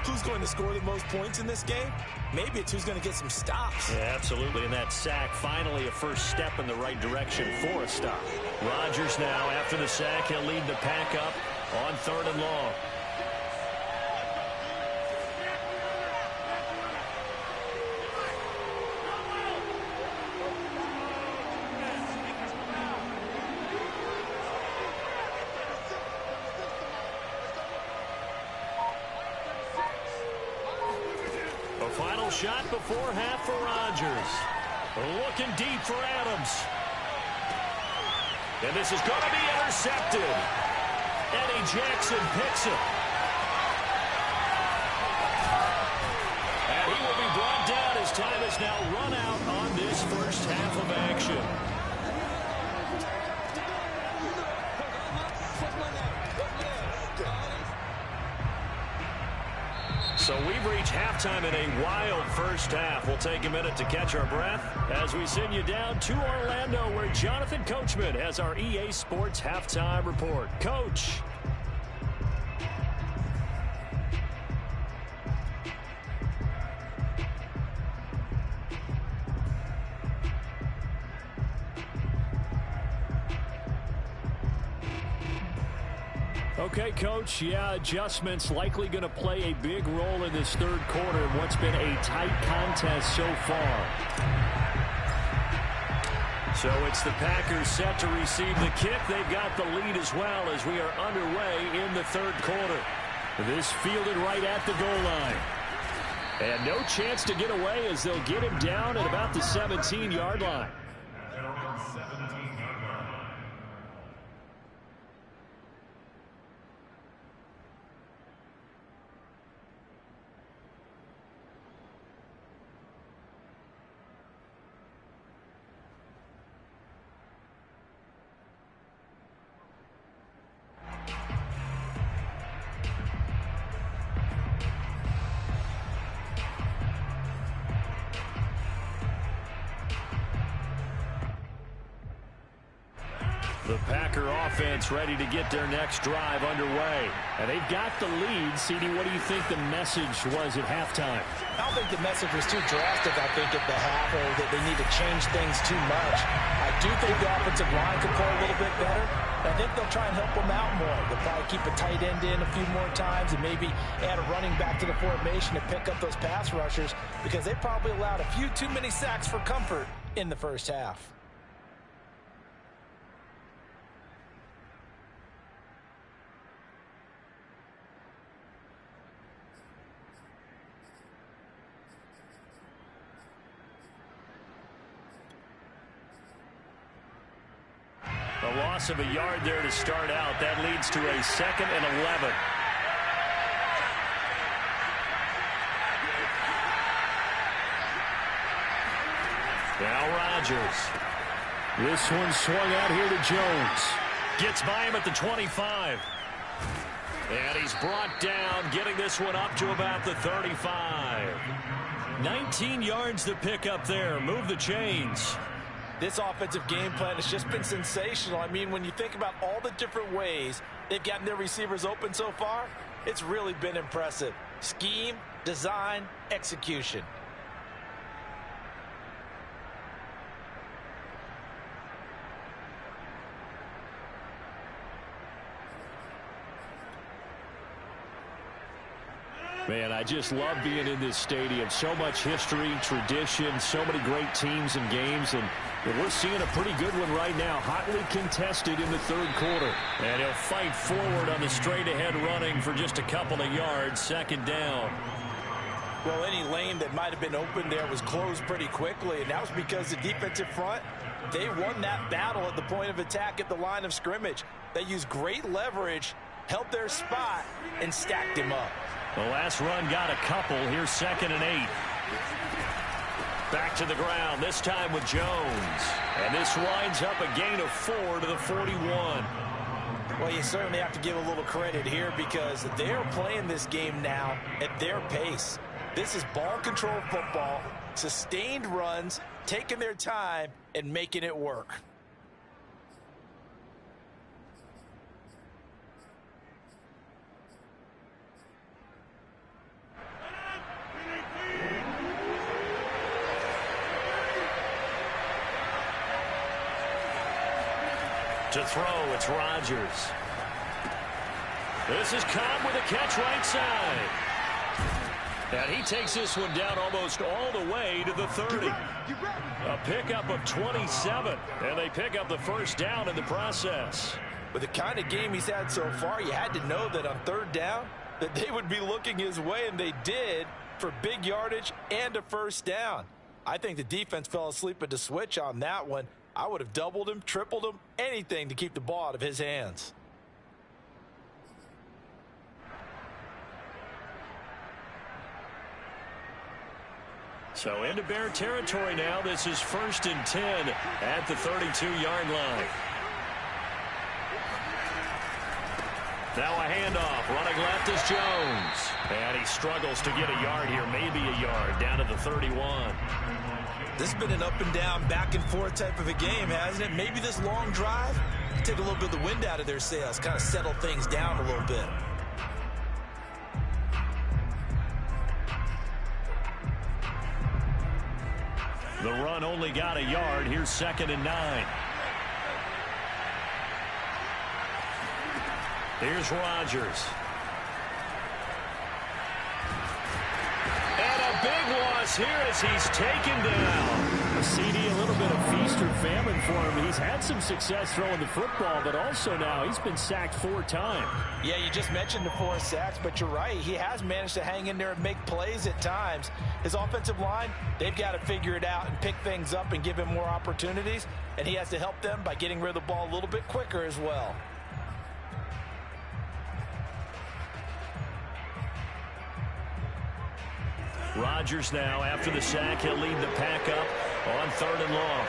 who's going to score the most points in this game. Maybe it's who's going to get some stops. Yeah, absolutely. And that sack, finally a first step in the right direction for a stop. Rodgers now, after the sack, he'll lead the pack up on 3rd and long. Final shot before half for Rodgers. Looking deep for Adams. And this is going to be intercepted. Eddie Jackson picks it. And he will be brought down as time has now run out on this first half of action. So we've reached halftime in a wild first half. We'll take a minute to catch our breath as we send you down to Orlando, where Jonathan Coachman has our EA Sports halftime report. Coach. Okay, Coach, yeah, adjustments likely going to play a big role in this third quarter in what's been a tight contest so far. So it's the Packers set to receive the kick. They've got the lead as well as we are underway in the third quarter. This fielded right at the goal line. And no chance to get away as they'll get him down at about the 17-yard line. The Packer offense ready to get their next drive underway. And they've got the lead. CD, what do you think the message was at halftime? I don't think the message was too drastic, I think, at the half, or that they need to change things too much. I do think the offensive line could play a little bit better. I think they'll try and help them out more. They'll probably keep a tight end in a few more times and maybe add a running back to the formation to pick up those pass rushers, because they probably allowed a few too many sacks for comfort in the first half. A loss of a yard there to start out. That leads to a 2nd and 11. Now Rodgers. This one swung out here to Jones. Gets by him at the 25. And he's brought down, getting this one up to about the 35. 19 yards to pick up there. Move the chains. This offensive game plan has just been sensational. I mean, when you think about all the different ways they've gotten their receivers open so far, it's really been impressive. Scheme, design, execution. Man, I just love being in this stadium. So much history, tradition, so many great teams and games, and we're seeing a pretty good one right now. Hotly contested in the third quarter. And he'll fight forward on the straight-ahead running for just a couple of yards. 2nd down. Well, any lane that might have been open there was closed pretty quickly, and that was because the defensive front, they won that battle at the point of attack at the line of scrimmage. They used great leverage, held their spot, and stacked him up. The last run got a couple. Here's 2nd and 8. Back to the ground, this time with Jones. And this winds up a gain of 4 to the 41. Well, you certainly have to give a little credit here, because they're playing this game now at their pace. This is ball control football, sustained runs, taking their time and making it work. To throw, it's Rodgers. This is Cobb with a catch right side. And he takes this one down almost all the way to the 30. A pickup of 27. And they pick up the first down in the process. With the kind of game he's had so far, you had to know that on 3rd down, that they would be looking his way, and they did, for big yardage and a first down. I think the defense fell asleep at the switch on that one. I would have doubled him, tripled him, anything to keep the ball out of his hands. So into Bear territory now. This is 1st and 10 at the 32-yard line. Now a handoff. Running left is Jones. And he struggles to get a yard here. Maybe a yard. Down to the 31. This has been an up and down, back and forth type of a game, hasn't it? Maybe this long drive take a little bit of the wind out of their sails, kind of settle things down a little bit. The run only got a yard. Here's 2nd and 9. Here's Rodgers. And a big loss here as he's taken down. CD, a little bit of feast or famine for him. He's had some success throwing the football, but also now he's been sacked 4 times. Yeah, you just mentioned the 4 sacks, but you're right. He has managed to hang in there and make plays at times. His offensive line, they've got to figure it out and pick things up and give him more opportunities, and he has to help them by getting rid of the ball a little bit quicker as well. Rodgers now, after the sack, he'll lead the pack up on 3rd and long.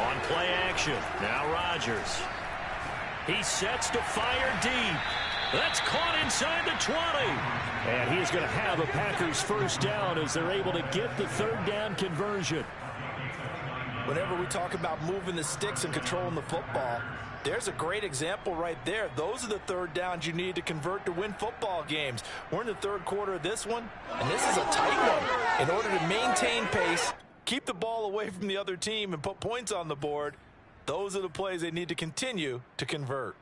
On play action, now Rodgers. He sets to fire deep. That's caught inside the 20. And he is going to have a Packers first down as they're able to get the 3rd down conversion. Whenever we talk about moving the sticks and controlling the football, there's a great example right there. Those are the 3rd downs you need to convert to win football games. We're in the 3rd quarter of this one, and this is a tight one. In order to maintain pace, keep the ball away from the other team, and put points on the board, those are the plays they need to continue to convert.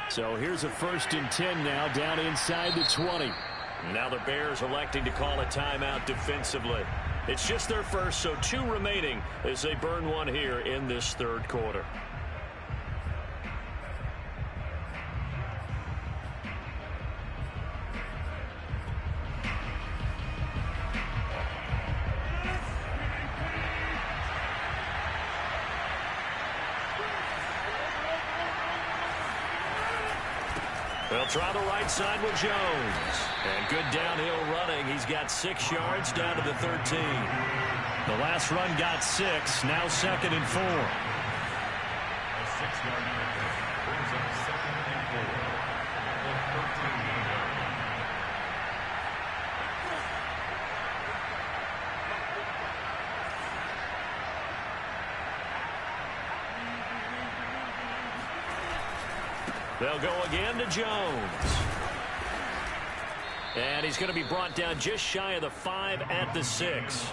So here's a 1st and 10 now, down inside the 20. Now the Bears electing to call a timeout defensively. It's just their first, so 2 remaining as they burn one here in this 3rd quarter. They'll try the right side with Jones. And good downhill running. He's got 6 yards down to the 13. The last run got 6. Now 2nd and 4. A 6-yard gain brings up 2nd and 4. The 13-yard line. They'll go again to Jones. And he's going to be brought down just shy of the 5 at the 6.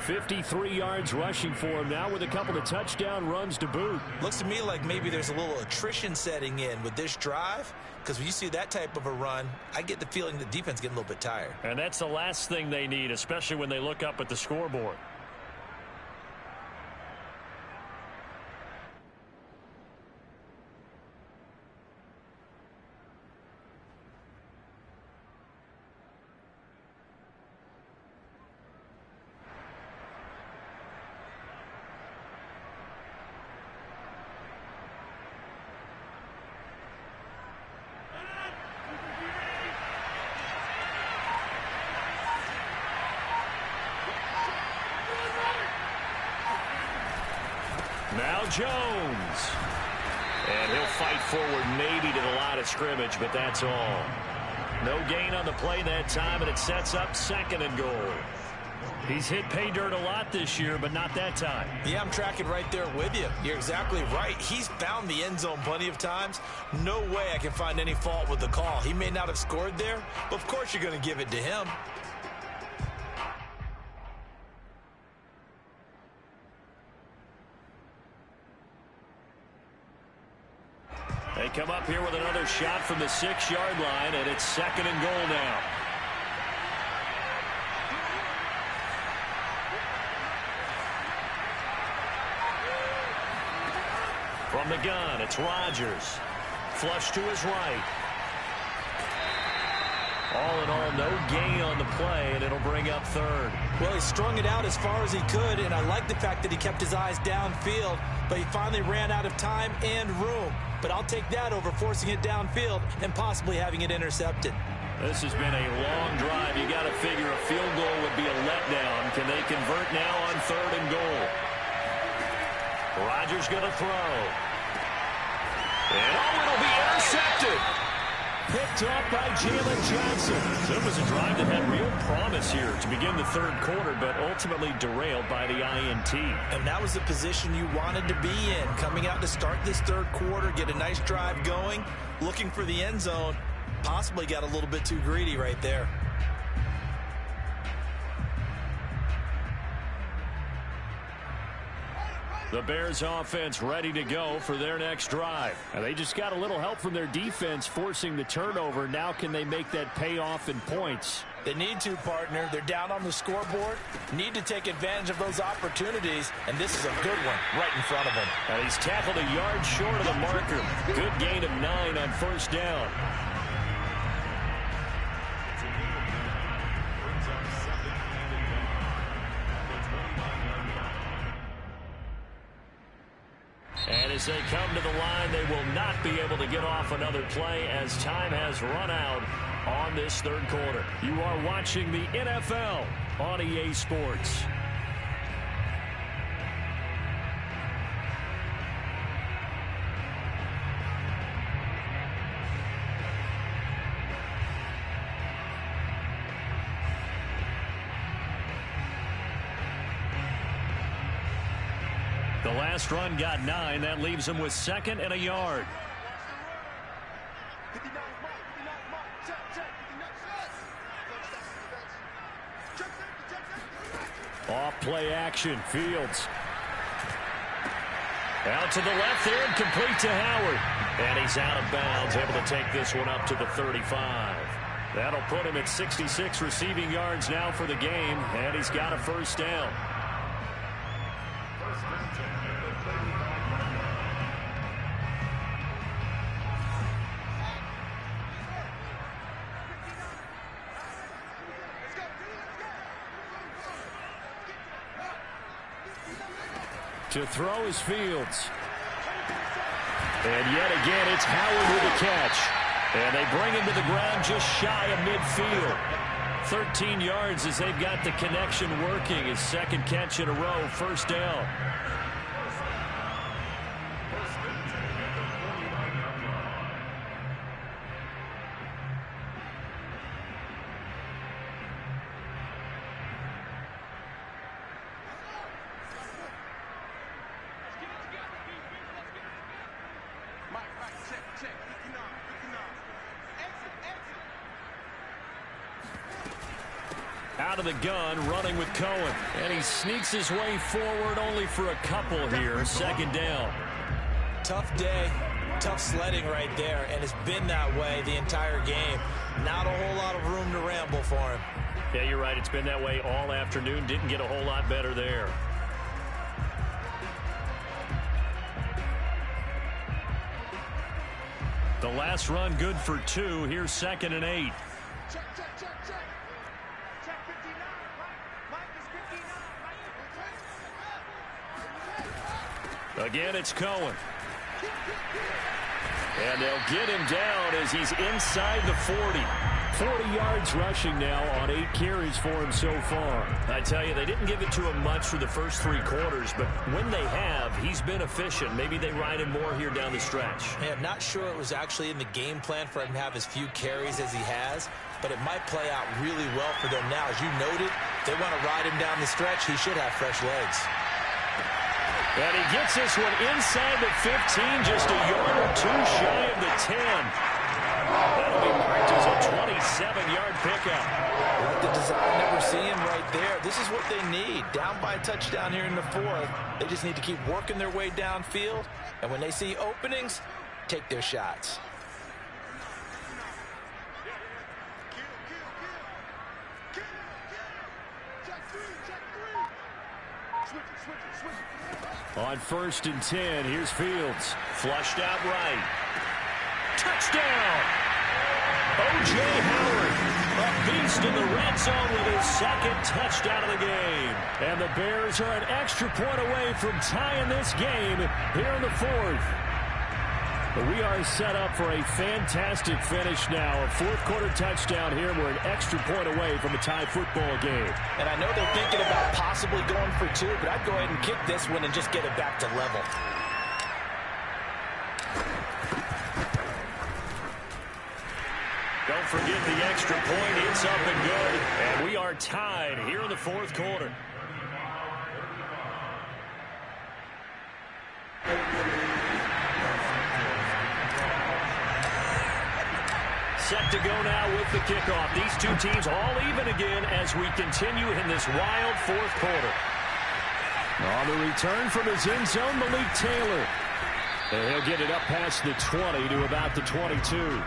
53 yards rushing for him now with a couple of touchdown runs to boot. Looks to me like maybe there's a little attrition setting in with this drive, because when you see that type of a run, I get the feeling the defense getting a little bit tired. And that's the last thing they need, especially when they look up at the scoreboard. Now Jones. And he'll fight forward maybe to the line of scrimmage, but that's all. No gain on the play that time, and it sets up 2nd and goal. He's hit pay dirt a lot this year, but not that time. Yeah, I'm tracking right there with you. You're exactly right. He's found the end zone plenty of times. No way I can find any fault with the call. He may not have scored there, but of course you're going to give it to him. They come up here with another shot from the 6-yard line, and it's 2nd and goal now. From the gun, it's Rodgers. Flush to his right. All in all, no gain on the play, and it'll bring up 3rd. Well, he strung it out as far as he could, and I like the fact that he kept his eyes downfield, but he finally ran out of time and room. But I'll take that over forcing it downfield and possibly having it intercepted. This has been a long drive. You got to figure a field goal would be a letdown. Can they convert now on 3rd and goal? Rodgers going to throw. And it'll be intercepted. Picked off by Jalen Johnson. So it was a drive that had real promise here to begin the 3rd quarter, but ultimately derailed by the INT. And that was the position you wanted to be in. Coming out to start this 3rd quarter, get a nice drive going, looking for the end zone. Possibly got a little bit too greedy right there. The Bears offense ready to go for their next drive. And they just got a little help from their defense forcing the turnover. Now can they make that pay off in points? They need to, partner. They're down on the scoreboard. Need to take advantage of those opportunities. And this is a good one right in front of him. And he's tackled a yard short of the marker. Good gain of 9 on 1st down. And as they come to the line, they will not be able to get off another play as time has run out on this 3rd quarter. You are watching the NFL on EA Sports. The last run got 9. That leaves him with 2nd and a yard. Off play action. Fields. Out to the left there and complete to Howard. And he's out of bounds, able to take this one up to the 35. That'll put him at 66 receiving yards now for the game, and he's got a 1st down. To throw is Fields. And yet again, it's Howard with a catch. And they bring him to the ground just shy of midfield. 13 yards as they've got the connection working. His 2nd catch in a row, 1st down. Out of the gun, running with Cohen. And he sneaks his way forward only for a couple here. 2nd down. Tough day, tough sledding right there, and it's been that way the entire game. Not a whole lot of room to ramble for him. Yeah, you're right. It's been that way all afternoon. Didn't get a whole lot better there. The last run good for 2. Here's 2nd and 8. Again, it's Cohen. And they'll get him down as he's inside the 40. 40 yards rushing now on 8 carries for him so far. I tell you, they didn't give it to him much for the first 3 quarters, but when they have, he's been efficient. Maybe they ride him more here down the stretch. Yeah, I'm not sure it was actually in the game plan for him to have as few carries as he has, but it might play out really well for them now. As you noted, if they want to ride him down the stretch, he should have fresh legs. And he gets this one inside the 15, just a yard or 2 shy of the 10. That'll be marked as a 27-yard pickup. Like the design that we're seeing right there, this is what they need. Down by a touchdown here in the 4th. They just need to keep working their way downfield. And when they see openings, take their shots. On 1st and 10, here's Fields. Flushed out right. Touchdown! O.J. Howard, a beast in the red zone with his 2nd touchdown of the game. And the Bears are an extra point away from tying this game here in the 4th. We are set up for a fantastic finish now. A fourth-quarter touchdown here. We're an extra point away from a tie football game. And I know they're thinking about possibly going for two, but I'd go ahead and kick this one and just get it back to level. Don't forget the extra point. It's up and good. And we are tied here in the fourth quarter. Set to go now with the kickoff. These two teams all even again as we continue in this wild fourth quarter. On the return from his end zone, Malik Taylor. And he'll get it up past the 20 to about the 22.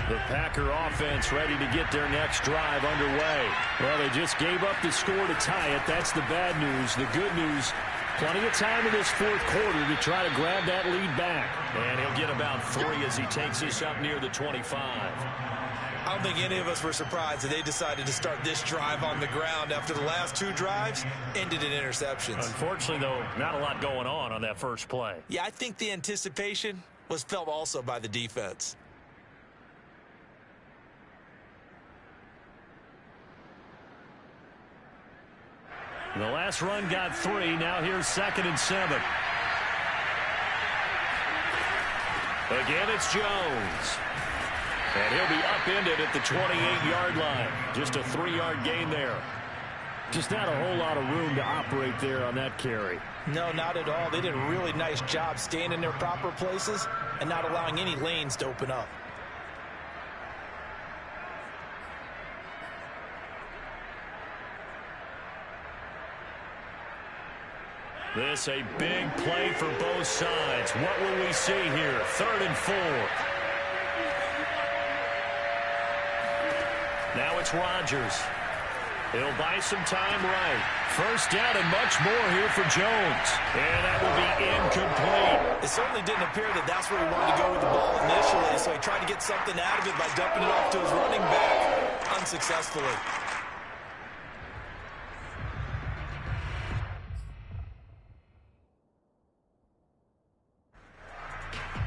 The Packer offense ready to get their next drive underway. Well, they just gave up the score to tie it. That's the bad news. The good news, plenty of time in this fourth quarter to try to grab that lead back. And he'll get about 3 as he takes us up near the 25. I don't think any of us were surprised that they decided to start this drive on the ground after the last two drives ended in interceptions. Unfortunately, though, not a lot going on that first play. Yeah, I think the anticipation was felt also by the defense. The last run got 3. Now here's 2nd and 7. Again, it's Jones. And he'll be upended at the 28-yard line. Just a 3-yard gain there. Just not a whole lot of room to operate there on that carry. No, not at all. They did a really nice job staying in their proper places and not allowing any lanes to open up. This a big play for both sides. What will we see here? 3rd and 4. Now it's Rodgers. He'll buy some time right. First down and much more here for Jones. And that will be incomplete. It certainly didn't appear that that's where he wanted to go with the ball initially, so he tried to get something out of it by dumping it off to his running back unsuccessfully.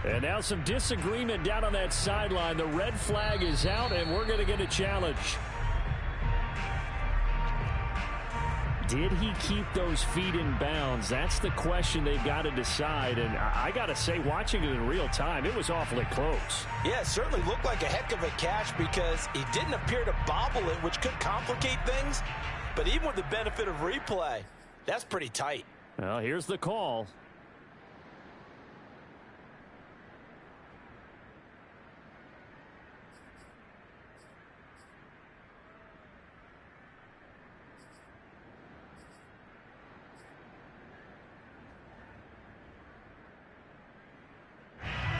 And now some disagreement down on that sideline. The red flag is out, and we're going to get a challenge. Did he keep those feet in bounds? That's the question they've got to decide. And I got to say, watching it in real time, it was awfully close. Yeah, it certainly looked like a heck of a catch because he didn't appear to bobble it, which could complicate things. But even with the benefit of replay, that's pretty tight. Well, here's the call.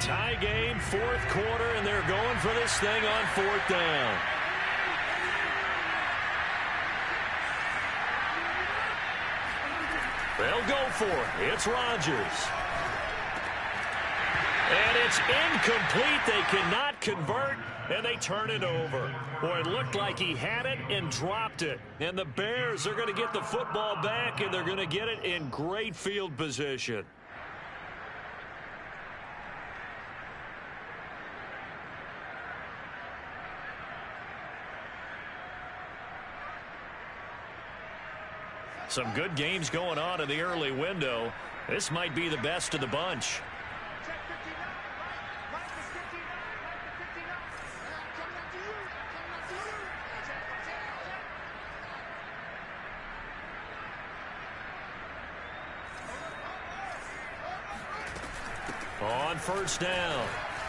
Tie game, 4th quarter, and they're going for this thing on 4th down. They'll go for it. It's Rodgers. And it's incomplete. They cannot convert, and they turn it over. Boy, it looked like he had it and dropped it. And the Bears are going to get the football back, and they're going to get it in great field position. Some good games going on in the early window. This might be the best of the bunch. On 1st down,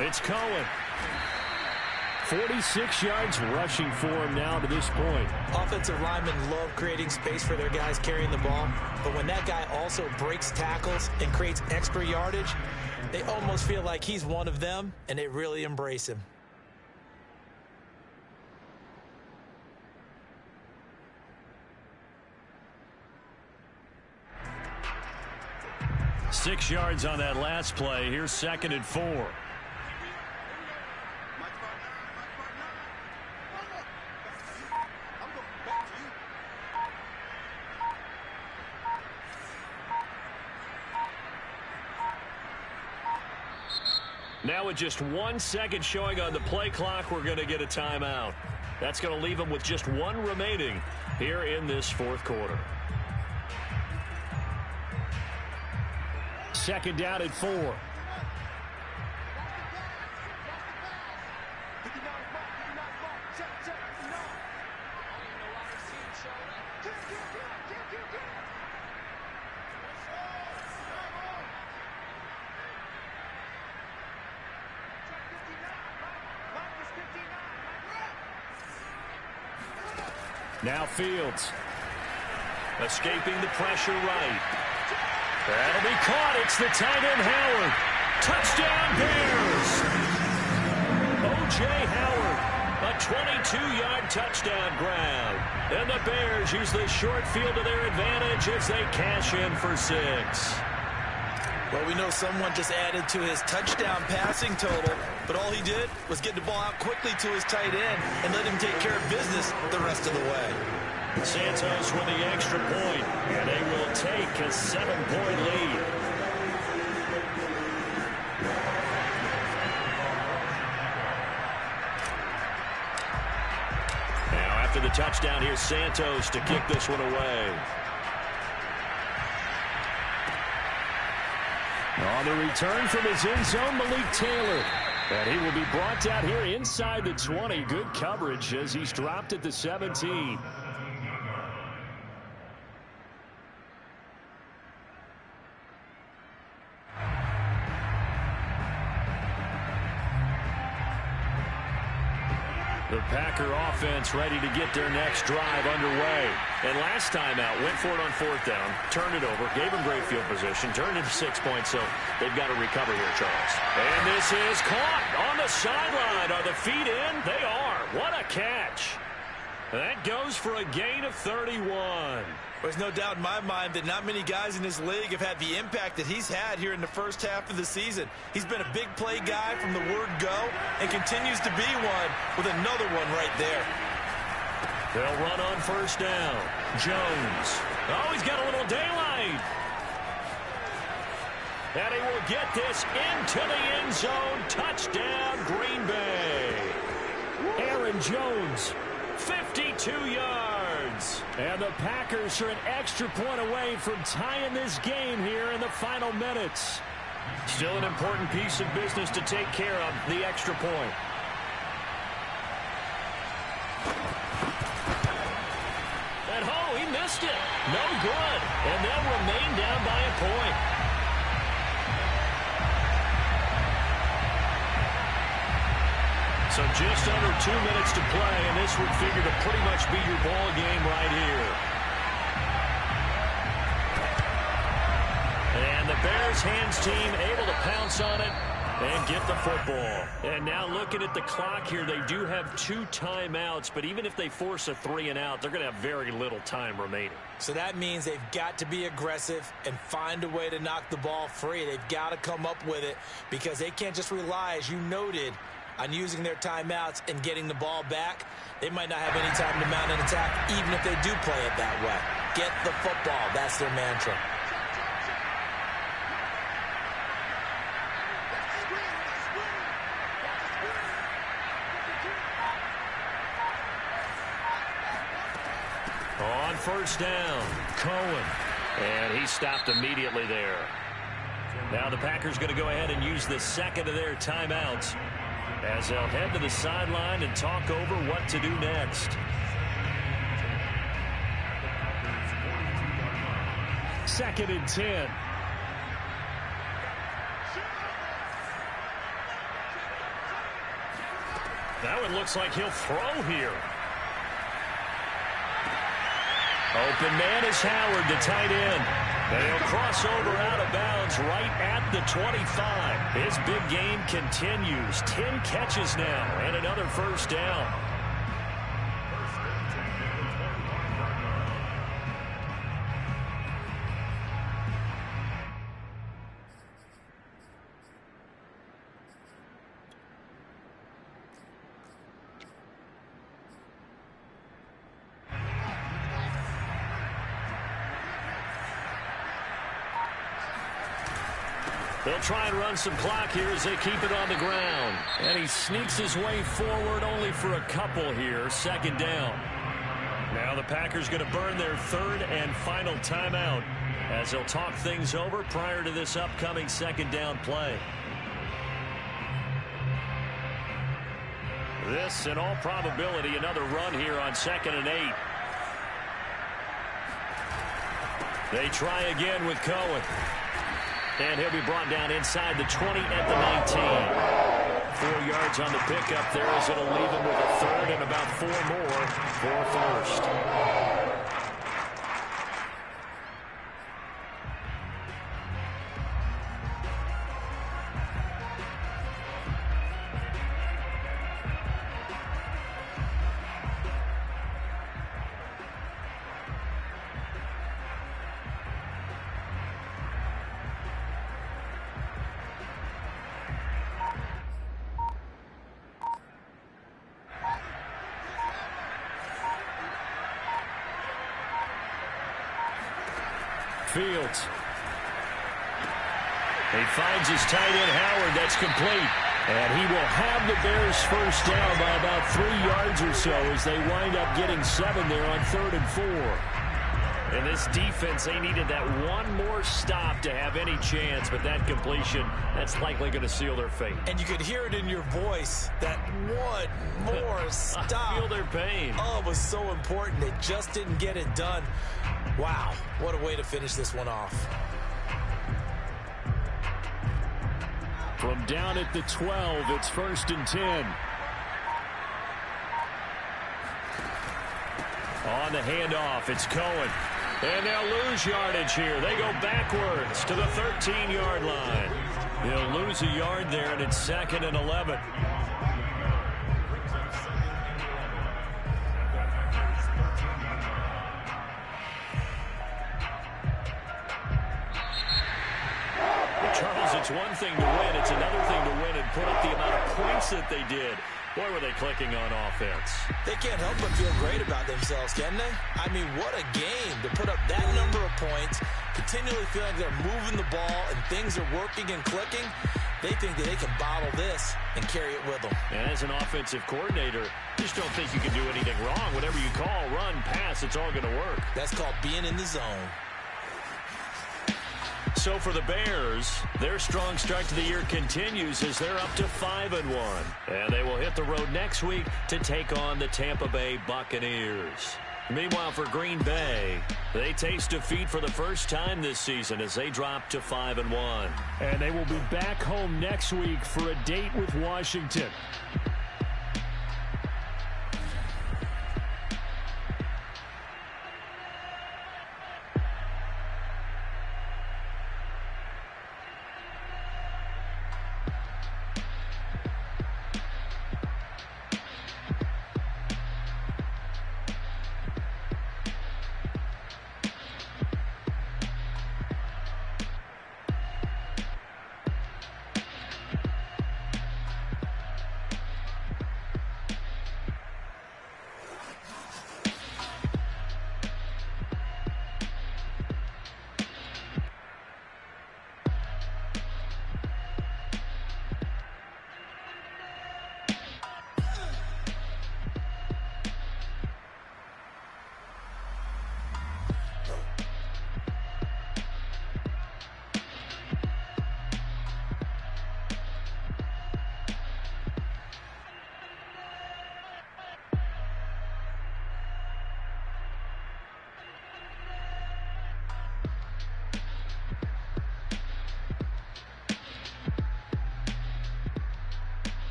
it's Cohen. 46 yards rushing for him now to this point. Offensive linemen love creating space for their guys carrying the ball, but when that guy also breaks tackles and creates extra yardage, they almost feel like he's one of them, and they really embrace him. 6 yards on that last play. Here's 2nd and 4. Now with just 1 second showing on the play clock, we're going to get a timeout. That's going to leave them with just 1 remaining here in this 4th quarter. 2nd down and 4. Now Fields. Escaping the pressure right. That'll be caught. It's the tight end Howard. Touchdown Bears. O.J. Howard. A 22-yard touchdown grab. And the Bears use the short field to their advantage as they cash in for 6. Well, we know someone just added to his touchdown passing total, but all he did was get the ball out quickly to his tight end and let him take care of business the rest of the way. Santos with the extra point, and they will take a 7-point lead. Now after the touchdown, here's Santos to kick this one away. On the return from his end zone, Malik Taylor. And he will be brought down here inside the 20. Good coverage as he's dropped at the 17. The Packer offense ready to get their next drive underway. And last time out, went for it on 4th down, turned it over, gave them great field position, turned into 6 points, so they've got to recover here, Charles. And this is caught on the sideline. Are the feet in? They are. What a catch. That goes for a gain of 31. There's no doubt in my mind that not many guys in this league have had the impact that he's had here in the first half of the season. He's been a big play guy from the word go and continues to be one with another one right there. They'll run on 1st down. Jones. Oh, he's got a little daylight. And he will get this into the end zone. Touchdown, Green Bay. Aaron Jones, 52 yards. And the Packers are an extra point away from tying this game here in the final minutes. Still an important piece of business to take care of, the extra point. And oh, he missed it. No good. And they'll remain down by a point. So just under 2 minutes to play, and this would figure to pretty much be your ball game right here. And the Bears hands team able to pounce on it and get the football. And now looking at the clock here, they do have 2 timeouts, but even if they force a 3 and out, they're going to have very little time remaining. So that means they've got to be aggressive and find a way to knock the ball free. They've got to come up with it because they can't just rely, as you noted, on using their timeouts and getting the ball back. They might not have any time to mount an attack, even if they do play it that way. Get the football. That's their mantra. On 1st down, Cohen. And he stopped immediately there. Now the Packers going to go ahead and use the 2nd of their timeouts as they'll head to the sideline and talk over what to do next. 2nd and 10. Now it looks like he'll throw here. Open man is Howard, the tight end. And he'll cross over out of bounds right at the 25. His big game continues. 10 catches now and another 1st down. They'll try and run some clock here as they keep it on the ground. And he sneaks his way forward only for a couple here. Second down. Now the Packers going to burn their third and final timeout as they'll talk things over prior to this upcoming second down play. This, in all probability, another run here on 2nd and 8. They try again with Cohen. And he'll be brought down inside the 20 at the 19. 4 yards on the pickup there as it'll leave him with a third and about 4 more for first. Fields. He finds his tight end Howard. That's complete. And he will have the Bears first down by about 3 yards or so as they wind up getting 7 there on 3rd and 4. And this defense, they needed that one more stop to have any chance, but that completion, that's likely going to seal their fate. And you could hear it in your voice, that one more stop. I feel their pain. Oh, it was so important. They just didn't get it done. Wow, what a way to finish this one off. From down at the 12, it's 1st and 10. On the handoff, it's Cohen. And they'll lose yardage here. They go backwards to the 13-yard line. They'll lose a yard there, and it's 2nd and 11. Charles, it's one thing to win. It's another thing to win and put up the amount of points that they did. Boy, were they clicking on offense. They can't help but feel great about themselves, can they? I mean, what a game to put up that number of points, continually feeling they're moving the ball and things are working and clicking. They think that they can bottle this and carry it with them. And as an offensive coordinator, you just don't think you can do anything wrong. Whatever you call, run, pass, it's all going to work. That's called being in the zone. So for the Bears, their strong start to the year continues as they're up to 5-1. And they will hit the road next week to take on the Tampa Bay Buccaneers. Meanwhile, for Green Bay, they taste defeat for the first time this season as they drop to 5-1. And they will be back home next week for a date with Washington.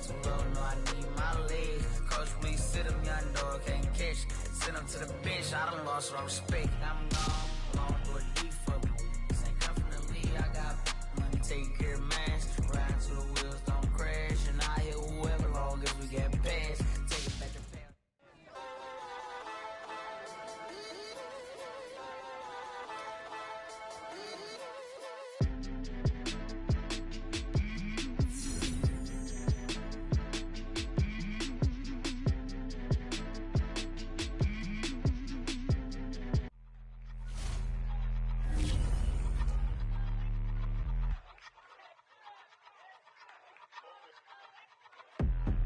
too low, no, I need my legs. Coach, please sit him, young dog, can't catch. Send him to the bench, I done lost all respect. I'm gone, do a D for me. This ain't come from the league, I got money, take care of mine. Ride to the wheels, don't crash. And I hit whoever long as we get past. Take it back to pass.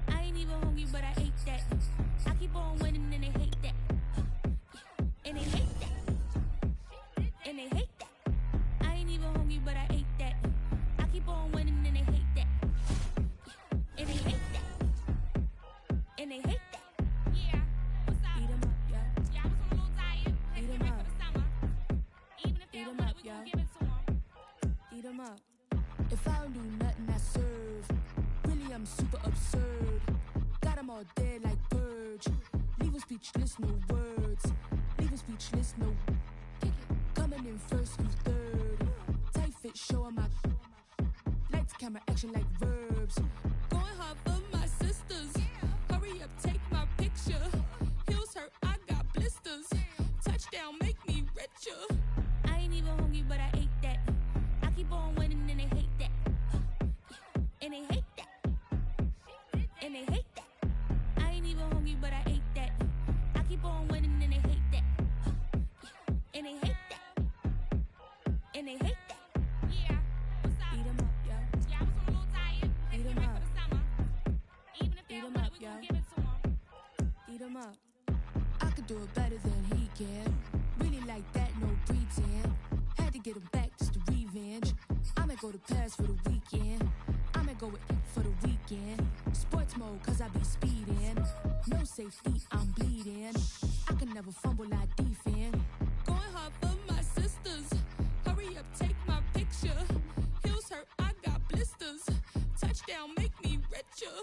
I ain't even hungry, but I ate that. I keep on winning and they hate that. And they hate that. And they hate that. I ain't even hungry, but I ate that. I keep on winning and they hate that. And they hate that. And they hate that. Yeah, what's up? Eat 'em up, yo. Yeah, I was on a little diet. Eat 'em up. For the summer. Even if they don't want it, we gon' give it to 'em. Eat 'em up. If I don't do nothing, I serve. Really, I'm super absurd. Got 'em all dead like birds. Leave 'em speechless, no words. Leave 'em speechless, no. Coming in first, who's third? Tight fit, showing my. Lights, camera, action like verbs. Going hard for my sisters. Hurry up, take my picture. Heels hurt, I got blisters. Touchdown, make me richer. I ain't even hungry, but I ate that. I keep on winning and they hate that. And they hate that. And they hate that. I ain't even hungry, but I ate that. I keep on winning and they hate that. And they hate that. And they hate that. Yeah, what's up? Eat 'em up, yo. Yeah, I was on a little diet. Eat 'em up. For the summer. Even if they don't want it, we gon' give it to 'em. Eat 'em up. I could do it better than he can. Really like that, no pretend. Had to get him back just to revenge. I'ma go to Paris for the weekend. I'ma go with for the weekend. Sports mode, cause I be speeding. No safety, I'm bleeding. I can never fumble, I defend. Going hard for my sisters. Hurry up, take my picture. Heels hurt, I got blisters. Touchdown, make me richer.